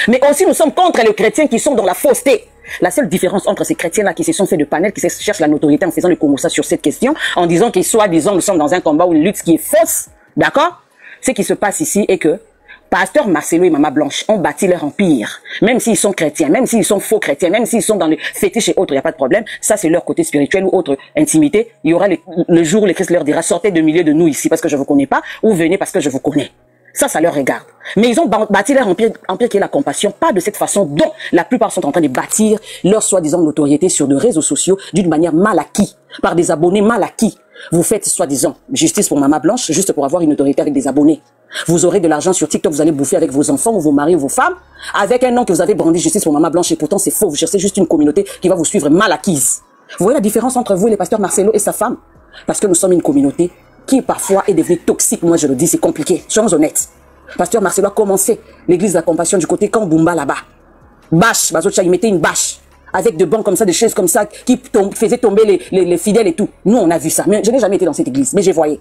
Mais aussi, nous sommes contre les chrétiens qui sont dans la fausseté. La seule différence entre ces chrétiens-là qui se sont fait de panel, qui cherchent la notoriété en faisant le Congossa sur cette question, en disant qu'ils soi-disant nous sommes dans un combat ou une lutte qui est fausse, d'accord? Ce qui se passe ici est que Pasteur Marcelo et Maman Blanche ont bâti leur empire. Même s'ils sont chrétiens, même s'ils sont faux chrétiens, même s'ils sont dans les fétiches et autres, il n'y a pas de problème. Ça, c'est leur côté spirituel ou autre intimité. Il y aura le jour où le Christ leur dira, sortez de milieu de nous ici parce que je vous connais pas, ou venez parce que je vous connais. Ça leur regarde. Mais ils ont bâti leur empire qui est la compassion, pas de cette façon dont la plupart sont en train de bâtir leur soi-disant notoriété sur des réseaux sociaux d'une manière mal acquis, par des abonnés mal acquis. Vous faites soi-disant justice pour Maman Blanche juste pour avoir une notoriété avec des abonnés. Vous aurez de l'argent sur TikTok, vous allez bouffer avec vos enfants ou vos maris ou vos femmes, avec un nom que vous avez brandi justice pour Maman Blanche et pourtant c'est faux. Vous cherchez juste une communauté qui va vous suivre mal acquise. Vous voyez la différence entre vous et le pasteur Marcelo et sa femme? Parce que nous sommes une communauté qui parfois est devenue toxique, moi je le dis, c'est compliqué. Soyons honnêtes. Pasteur Marcelo a commencé l'église de la compassion du côté Kambumba là-bas. Bâche, Bazocha, il mettait une bâche. Avec de bancs comme ça, des chaises comme ça, qui faisaient tomber les fidèles et tout. Nous, on a vu ça. Mais je n'ai jamais été dans cette église, mais je voyais.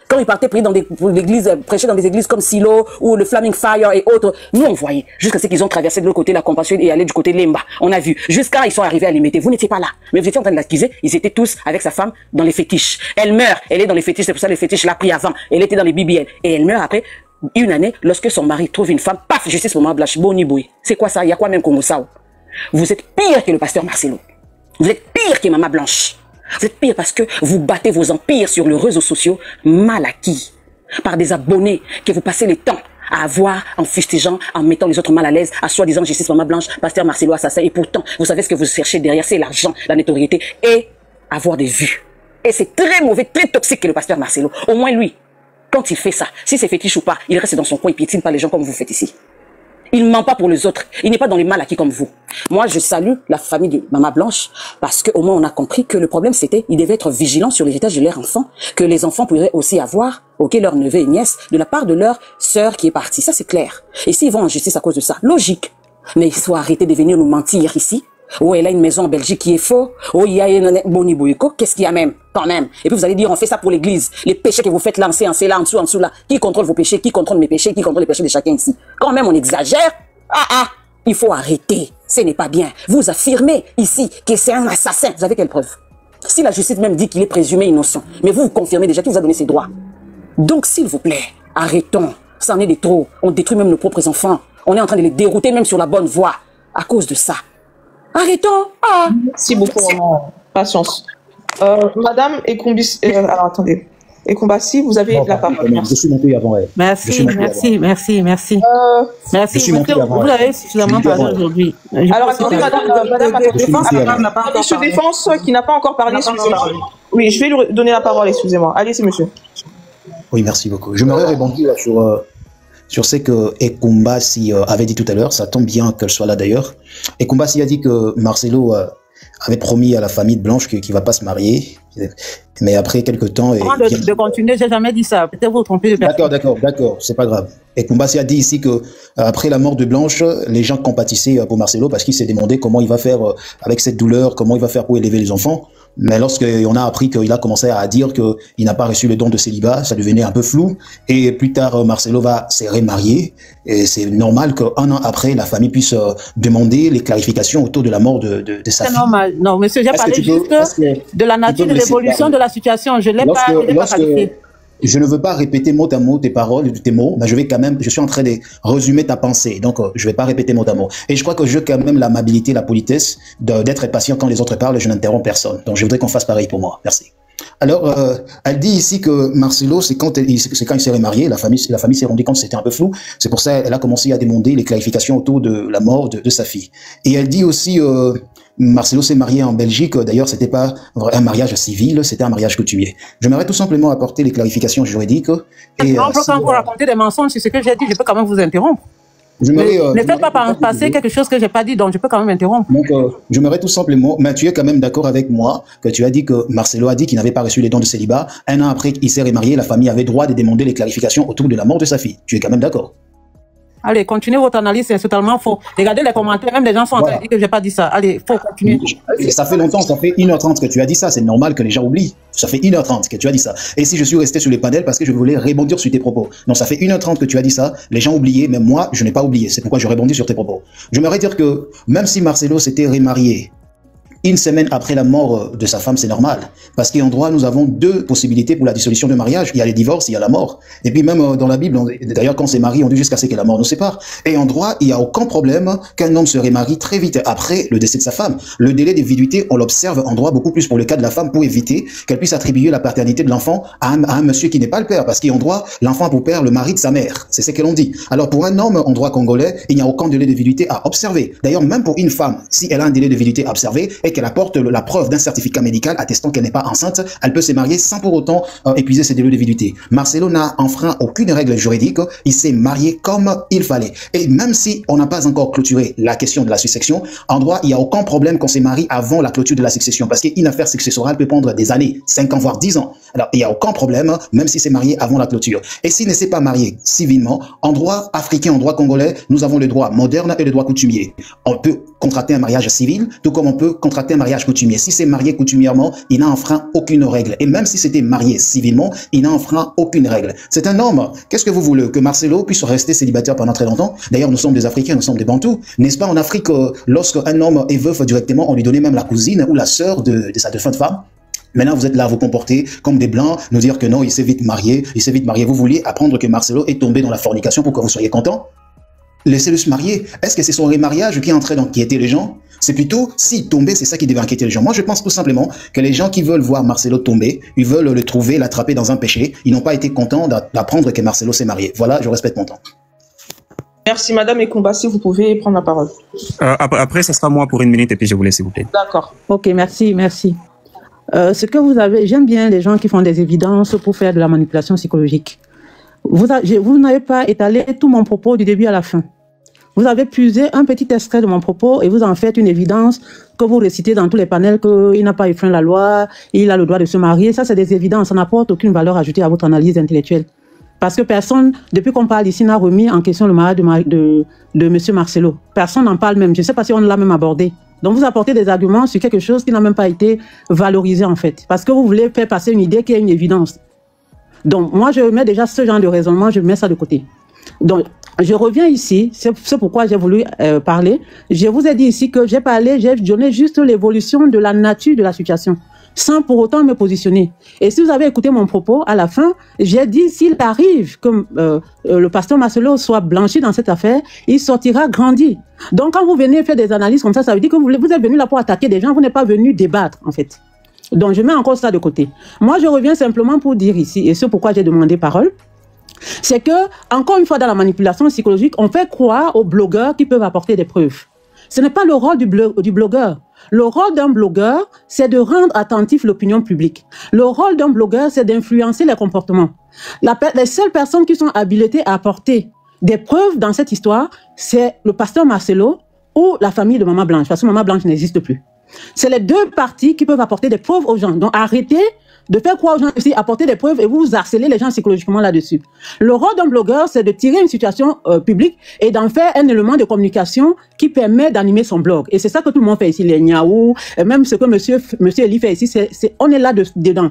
Quand ils partaient prier dans des églises, prêcher dans des églises comme Silo ou le Flaming Fire et autres, nous on voyait. Jusqu'à ce qu'ils ont traversé de l'autre côté la compassion et allé du côté Lemba. On a vu. Jusqu'à ils sont arrivés à les mettre. Vous n'étiez pas là. Mais vous étiez en train de l'accuser. Ils étaient tous avec sa femme dans les fétiches. Elle meurt. Elle est dans les fétiches. C'est pour ça que les fétiches l'a pris avant. Elle était dans les BBL. Et elle meurt après une année lorsque son mari trouve une femme. Paf, justice pour Maman Blanche. Boni boy. C'est quoi ça? Il y a quoi même Congo ça? Vous êtes pire que le pasteur Marcelo. Vous êtes pire que Maman Blanche. Vous êtes pire parce que vous battez vos empires sur les réseaux sociaux mal acquis. Par des abonnés que vous passez le temps à avoir en fustigeant, en mettant les autres mal à l'aise, à soi-disant justice Maman Blanche, pasteur Marcelo assassin. Et pourtant, vous savez ce que vous cherchez derrière, c'est l'argent, la notoriété et avoir des vues. Et c'est très mauvais, très toxique que le pasteur Marcelo. Au moins lui, quand il fait ça, si c'est fétiche ou pas, il reste dans son coin, il piétine pas les gens comme vous faites ici. Il ne ment pas pour les autres. Il n'est pas dans les mal acquis comme vous. Moi, je salue la famille de Maman Blanche parce qu'au moins on a compris que le problème c'était ils devaient être vigilants sur l'héritage de leurs enfants, que les enfants pourraient aussi avoir, leurs neveux et nièces de la part de leur sœur qui est partie. Ça c'est clair. Et s'ils vont en justice à cause de ça, logique. Mais il faut arrêter de venir nous mentir ici. Oh, elle a une maison en Belgique qui est faux. Oh, il y a une Boni Boyko. Qu'est-ce qu'il y a même? Quand même. Et puis vous allez dire, on fait ça pour l'église. Les péchés que vous faites lancer là, en dessous, là. Qui contrôle vos péchés? Qui contrôle mes péchés? Qui contrôle les péchés de chacun ici? Quand même, on exagère. Il faut arrêter. Ce n'est pas bien. Vous affirmez ici que c'est un assassin. Vous avez quelle preuve? Si la justice même dit qu'il est présumé innocent, mais vous confirmez déjà qu'il vous a donné ses droits. Donc, s'il vous plaît, arrêtons. Ça en est de trop. On détruit même nos propres enfants. On est en train de les dérouter même sur la bonne voie. À cause de ça. Arrêtons. Merci beaucoup, maman. Patience. Madame Ekombassi, alors attendez. Ekombassi, vous avez la parole. Je suis monté avant elle. Merci. Merci. Vous avez suffisamment parlé aujourd'hui. Alors attendez, Monsieur Défense qui n'a pas encore parlé, excusez-moi. Oui, je vais lui donner la parole, excusez-moi. Allez, c'est monsieur. Oui, merci beaucoup. Je m'aurais rebondi là sur ce que Ekombassi avait dit tout à l'heure. Ça tombe bien qu'elle soit là d'ailleurs. Ekombassi a dit que Marcelo avait promis à la famille de Blanche qu'il ne va pas se marier. Mais après quelques temps... de continuer, j'ai jamais dit ça. Peut-être vous trompez de personne. D'accord, c'est pas grave. Ekombassi a dit ici que après la mort de Blanche, les gens compatissaient pour Marcelo parce qu'il s'est demandé comment il va faire avec cette douleur, comment il va faire pour élever les enfants. Mais lorsqu'on a appris qu'il a commencé à dire qu'il n'a pas reçu le don de célibat, ça devenait un peu flou. Et plus tard, Marcelo va se remarier. Et c'est normal qu'un an après, la famille puisse demander les clarifications autour de la mort de sa fille. C'est normal. Non, monsieur, j'ai parlé juste de la nature de l'évolution de la situation. Je ne l'ai pas qualifié. Je ne veux pas répéter mot à mot tes paroles, tes mots, mais je suis en train de résumer ta pensée. Donc, je ne vais pas répéter mot à mot. Et je crois que j'ai quand même l'amabilité, la politesse d'être patient quand les autres parlent et je n'interromps personne. Donc, je voudrais qu'on fasse pareil pour moi. Merci. Alors, elle dit ici que Marcelo, c'est quand il s'est remarié, la famille s'est rendue compte que c'était un peu flou. C'est pour ça qu'elle a commencé à demander les clarifications autour de la mort de sa fille. Et elle dit aussi, Marcelo s'est marié en Belgique. D'ailleurs, c'était pas un mariage civil, c'était un mariage coutumier. J'aimerais tout simplement apporter les clarifications juridiques. Et quand vous racontez des mensonges sur ce que j'ai dit, je peux quand même vous interrompre. Ne faites pas passer quelque chose que j'ai pas dit, donc je peux quand même interrompre. Donc, j'aimerais tout simplement, mais tu es quand même d'accord avec moi que tu as dit que Marcelo a dit qu'il n'avait pas reçu les dons de célibat. Un an après qu'il s'est remarié, la famille avait droit de demander les clarifications autour de la mort de sa fille. Tu es quand même d'accord? Allez, continuez votre analyse, c'est totalement faux. Regardez les commentaires, même les gens sont en train de dire que j'ai pas dit ça. Allez, faut continuer. Ça fait longtemps, ça fait 1h30 que tu as dit ça, c'est normal que les gens oublient. Ça fait 1h30 que tu as dit ça. Et si je suis resté sur les panels parce que je voulais rebondir sur tes propos. Donc ça fait 1h30 que tu as dit ça, les gens oubliaient, mais moi, je n'ai pas oublié. C'est pourquoi je rebondis sur tes propos. J'aimerais dire que même si Marcelo s'était remarié, une semaine après la mort de sa femme, c'est normal. Parce qu'en droit, nous avons deux possibilités pour la dissolution de mariage. Il y a les divorces, il y a la mort. Et puis même dans la Bible, d'ailleurs, quand on s'est marié, on dit jusqu'à ce que la mort nous sépare. Et en droit, il n'y a aucun problème qu'un homme se remarie très vite après le décès de sa femme. Le délai de viduité, on l'observe en droit beaucoup plus pour le cas de la femme pour éviter qu'elle puisse attribuer la paternité de l'enfant à un monsieur qui n'est pas le père. Parce qu'en droit, l'enfant a pour père le mari de sa mère. C'est ce que l'on dit. Alors pour un homme en droit congolais, il n'y a aucun délai de viduité à observer. D'ailleurs, même pour une femme, si elle a un délai de viduité à observer et qu'elle apporte la preuve d'un certificat médical attestant qu'elle n'est pas enceinte, elle peut se marier sans pour autant épuiser ses délais de viduité. Marcelo n'a enfreint aucune règle juridique, il s'est marié comme il fallait. Et même si on n'a pas encore clôturé la question de la succession, en droit, il n'y a aucun problème qu'on se marie avant la clôture de la succession, parce qu'une affaire successorale peut prendre des années, 5 ans, voire 10 ans. Alors, il n'y a aucun problème, même si c'est marié avant la clôture. Et s'il ne s'est pas marié civilement, en droit africain, en droit congolais, nous avons le droit moderne et le droit coutumier. On peut contracter un mariage civil, tout comme on peut contracter un mariage coutumier. Si c'est marié coutumièrement, il n'a enfreint aucune règle. Et même si c'était marié civilement, il n'a enfreint aucune règle. C'est un homme. Qu'est-ce que vous voulez? Que Marcelo puisse rester célibataire pendant très longtemps? D'ailleurs, nous sommes des Africains, nous sommes des Bantous. N'est-ce pas en Afrique, lorsqu'un homme est veuf directement, on lui donnait même la cousine ou la sœur de sa défunte femme? Maintenant, vous êtes là à vous comporter comme des Blancs, nous dire que non, il s'est vite marié, Vous vouliez apprendre que Marcelo est tombé dans la fornication pour que vous soyez content? Laissez-le se marier. Est-ce que c'est son remariage qui est en train d'inquiéter les gens? C'est plutôt, s'il tombait, c'est ça qui devait inquiéter les gens. Moi, je pense tout simplement que les gens qui veulent voir Marcelo tomber, ils veulent le trouver, l'attraper dans un péché. Ils n'ont pas été contents d'apprendre que Marcelo s'est marié. Voilà, je respecte mon temps. Merci, Madame Ekombassi, vous pouvez prendre la parole. Après, ce sera moi pour 1 minute et puis je vous laisse, s'il vous plaît. D'accord. Ok, merci. Ce que vous avez, j'aime bien les gens qui font des évidences pour faire de la manipulation psychologique. Vous n'avez pas étalé tout mon propos du début à la fin. Vous avez puisé un petit extrait de mon propos et vous en faites une évidence que vous récitez dans tous les panels qu'il n'a pas enfreint la loi, il a le droit de se marier. Ça, c'est des évidences. Ça n'apporte aucune valeur ajoutée à votre analyse intellectuelle. Parce que personne, depuis qu'on parle ici, n'a remis en question le mariage de M. Marcelo. Personne n'en parle même. Je ne sais pas si on l'a même abordé. Donc, vous apportez des arguments sur quelque chose qui n'a même pas été valorisé, en fait. Parce que vous voulez faire passer une idée qui est une évidence. Donc, moi, je mets déjà ce genre de raisonnement, je mets ça de côté. Donc, je reviens ici, c'est pourquoi j'ai voulu parler. Je vous ai dit ici que j'ai donné juste l'évolution de la nature de la situation, sans pour autant me positionner. Et si vous avez écouté mon propos, à la fin, j'ai dit s'il arrive que le pasteur Marcelo soit blanchi dans cette affaire, il sortira grandi. Donc, quand vous venez faire des analyses comme ça, ça veut dire que vous êtes venu là pour attaquer des gens, vous n'êtes pas venu débattre, en fait. Donc, je mets encore ça de côté. Moi, je reviens simplement pour dire ici, et c'est pourquoi j'ai demandé parole, c'est que, encore une fois, dans la manipulation psychologique, on fait croire aux blogueurs qui peuvent apporter des preuves. Ce n'est pas le rôle du blogueur. Le rôle d'un blogueur, c'est de rendre attentif l'opinion publique. Le rôle d'un blogueur, c'est d'influencer les comportements. Les seules personnes qui sont habilitées à apporter des preuves dans cette histoire, c'est le pasteur Marcelo ou la famille de Maman Blanche, parce que Maman Blanche n'existe plus. C'est les deux parties qui peuvent apporter des preuves aux gens. Donc, arrêtez de faire croire aux gens ici, apporter des preuves et vous harcelez les gens psychologiquement là-dessus. Le rôle d'un blogueur, c'est de tirer une situation publique et d'en faire un élément de communication qui permet d'animer son blog. Et c'est ça que tout le monde fait ici, les Niaou, et même ce que monsieur Eli fait ici, on est là dedans.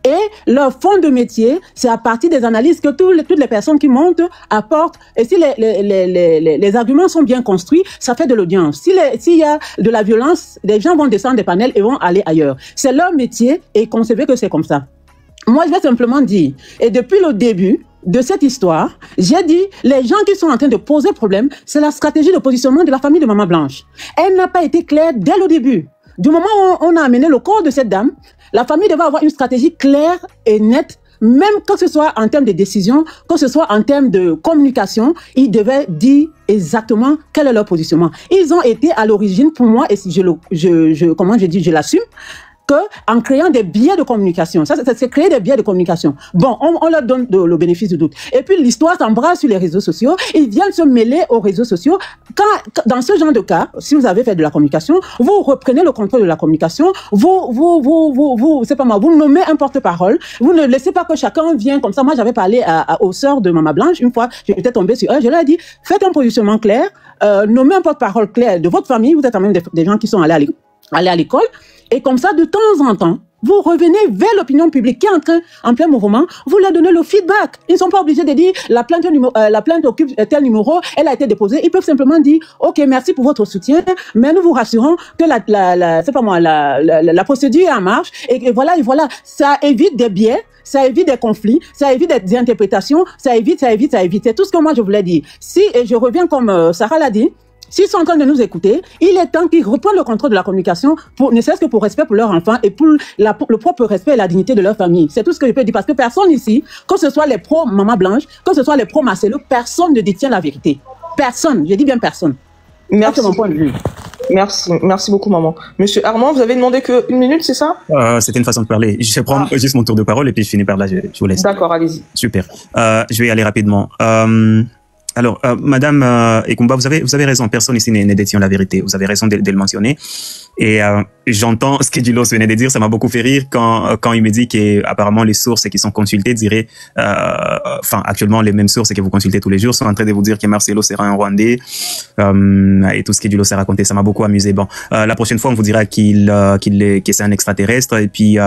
Et leur fond de métier, c'est à partir des analyses que toutes les personnes qui montent apportent. Et si les arguments sont bien construits, ça fait de l'audience. S'il y a de la violence, les gens vont descendre des panels et vont aller ailleurs. C'est leur métier et concevez que c'est comme ça. Moi, je vais simplement dire, et depuis le début de cette histoire, j'ai dit, les gens qui sont en train de poser problème, c'est la stratégie de positionnement de la famille de Maman Blanche. Elle n'a pas été claire dès le début. Du moment où on a amené le corps de cette dame, la famille devait avoir une stratégie claire et nette, même que ce soit en termes de décision, que ce soit en termes de communication, ils devaient dire exactement quel est leur positionnement. Ils ont été à l'origine, pour moi, et si je l'assume, en créant des biais de communication. Ça, c'est créer des biais de communication. Bon, on leur donne le bénéfice du doute. Et puis, l'histoire s'embrasse sur les réseaux sociaux. Ils viennent se mêler aux réseaux sociaux. Dans ce genre de cas, si vous avez fait de la communication, vous reprenez le contrôle de la communication. Vous nommez un porte-parole. Vous ne laissez pas que chacun vienne comme ça. Moi, j'avais parlé aux sœurs de Maman Blanche. Une fois, j'étais tombée sur eux. Je leur ai dit, faites un positionnement clair, nommez un porte-parole clair de votre famille. Vous êtes quand même des gens qui sont allés à l'école. Et comme ça, de temps en temps, vous revenez vers l'opinion publique qui est en plein mouvement, vous leur donnez le feedback. Ils ne sont pas obligés de dire la plainte occupe tel numéro, elle a été déposée. Ils peuvent simplement dire ok, merci pour votre soutien, mais nous vous rassurons que la procédure est en marche et voilà. Ça évite des biais, ça évite des conflits, ça évite des interprétations, ça évite. C'est tout ce que moi je voulais dire. Et je reviens comme Sarah l'a dit. S'ils sont en train de nous écouter, il est temps qu'ils reprennent le contrôle de la communication, ne serait-ce que pour respect pour leurs enfants et pour le propre respect et la dignité de leur famille. C'est tout ce que je peux dire parce que personne ici, que ce soit les pro-Maman Blanche, que ce soit les pro-Marcelo, personne ne détient la vérité. Personne, je dis bien personne. Merci. C'est mon point de vue. Merci beaucoup, maman. Monsieur Armand, vous avez demandé qu'une minute, c'est ça? C'était une façon de parler. Je prends juste mon tour de parole et puis je finis par là, je vous laisse. D'accord, allez-y. Super. Je vais y aller rapidement. Alors, Madame Ekumba, vous avez raison. Personne ici ne détient la vérité. Vous avez raison de le mentionner. Et j'entends ce que Dulos venait de dire. Ça m'a beaucoup fait rire quand il me dit qu'apparemment les sources qui sont consultées diraient, actuellement les mêmes sources que vous consultez tous les jours sont en train de vous dire que Marcelo sera un Rwandais et tout ce que Dulos a raconté. Ça m'a beaucoup amusé. Bon, la prochaine fois on vous dira que c'est un extraterrestre et puis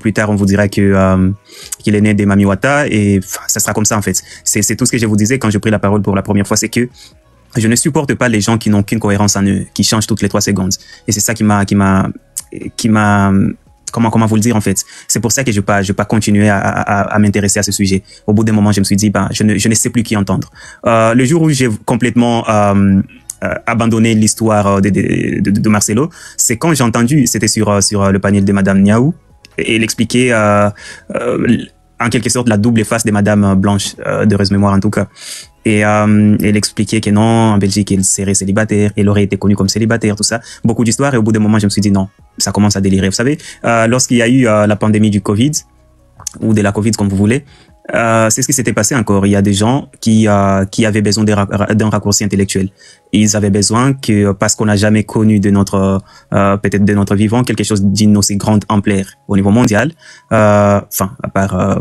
plus tard on vous dira qu'il est né des Mamiwata et ça sera comme ça en fait. C'est tout ce que je vous disais quand j'ai pris la parole pour la première fois, c'est que je ne supporte pas les gens qui n'ont qu'une cohérence en eux, qui changent toutes les 3 secondes. Et c'est ça qui m'a comment vous le dire en fait. C'est pour ça que je vais pas continuer à m'intéresser à ce sujet. Au bout d'un moment, je me suis dit je ne sais plus qui entendre. Le jour où j'ai complètement abandonné l'histoire de Marcelo, c'est quand j'ai entendu, c'était sur le panel de Madame Niaou, et elle expliquait en quelque sorte la double face de Madame Blanche, de heureuse mémoire en tout cas. Et elle expliquait que non, en Belgique, elle serait célibataire, elle aurait été connue comme célibataire, tout ça. Beaucoup d'histoires, et au bout d'un moment, je me suis dit non, ça commence à délirer. Vous savez, lorsqu'il y a eu la pandémie du Covid, ou de la Covid comme vous voulez, c'est ce qui s'était passé encore. Il y a des gens qui avaient besoin d'un raccourci intellectuel. Ils avaient besoin que, parce qu'on n'a jamais connu de notre, peut-être de notre vivant, quelque chose d'une aussi grande ampleur au niveau mondial, enfin, à part,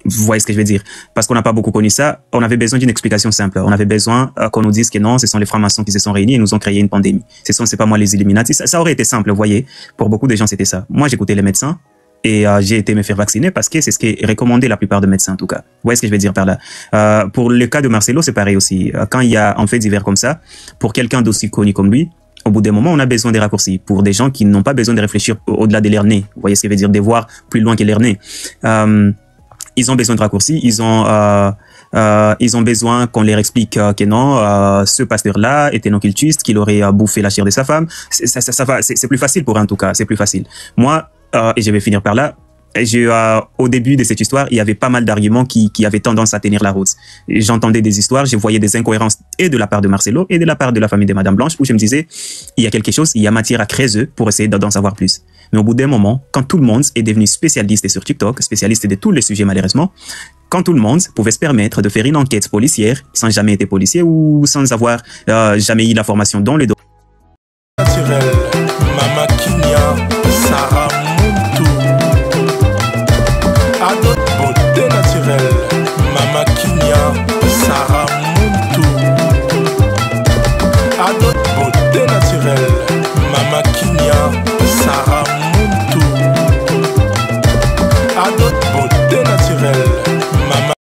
vous voyez ce que je veux dire. Parce qu'on n'a pas beaucoup connu ça, on avait besoin d'une explication simple. On avait besoin qu'on nous dise que non, ce sont les francs-maçons qui se sont réunis et nous ont créé une pandémie. C'est pas moi les Illuminati. Ça aurait été simple, vous voyez. Pour beaucoup de gens, c'était ça. Moi, j'écoutais les médecins et j'ai été me faire vacciner parce que c'est ce qui est recommandé la plupart des médecins, en tout cas. Vous voyez ce que je veux dire par là. Pour le cas de Marcelo, c'est pareil aussi. Quand il y a un fait divers comme ça, pour quelqu'un d'aussi connu comme lui, au bout d'un moment, on a besoin des raccourcis. Pour des gens qui n'ont pas besoin de réfléchir au-delà de leur nez. Vous voyez ce que je veux dire, de voir plus loin que leur nez. Ils ont besoin de raccourcis, ils ont besoin qu'on leur explique que non, ce pasteur-là était non cultiste, qu'il aurait bouffé la chair de sa femme. C'est plus facile pour eux, en tout cas, c'est plus facile. Moi, et je vais finir par là, au début de cette histoire, il y avait pas mal d'arguments qui avaient tendance à tenir la route. J'entendais des histoires, je voyais des incohérences et de la part de Marcelo et de la part de la famille de Madame Blanche, où je me disais, il y a quelque chose, il y a matière à creuser pour essayer d'en savoir plus. Mais au bout d'un moment, quand tout le monde est devenu spécialiste sur TikTok, spécialiste de tous les sujets malheureusement, quand tout le monde pouvait se permettre de faire une enquête policière sans jamais être policier ou sans avoir jamais eu la formation dans le domaine.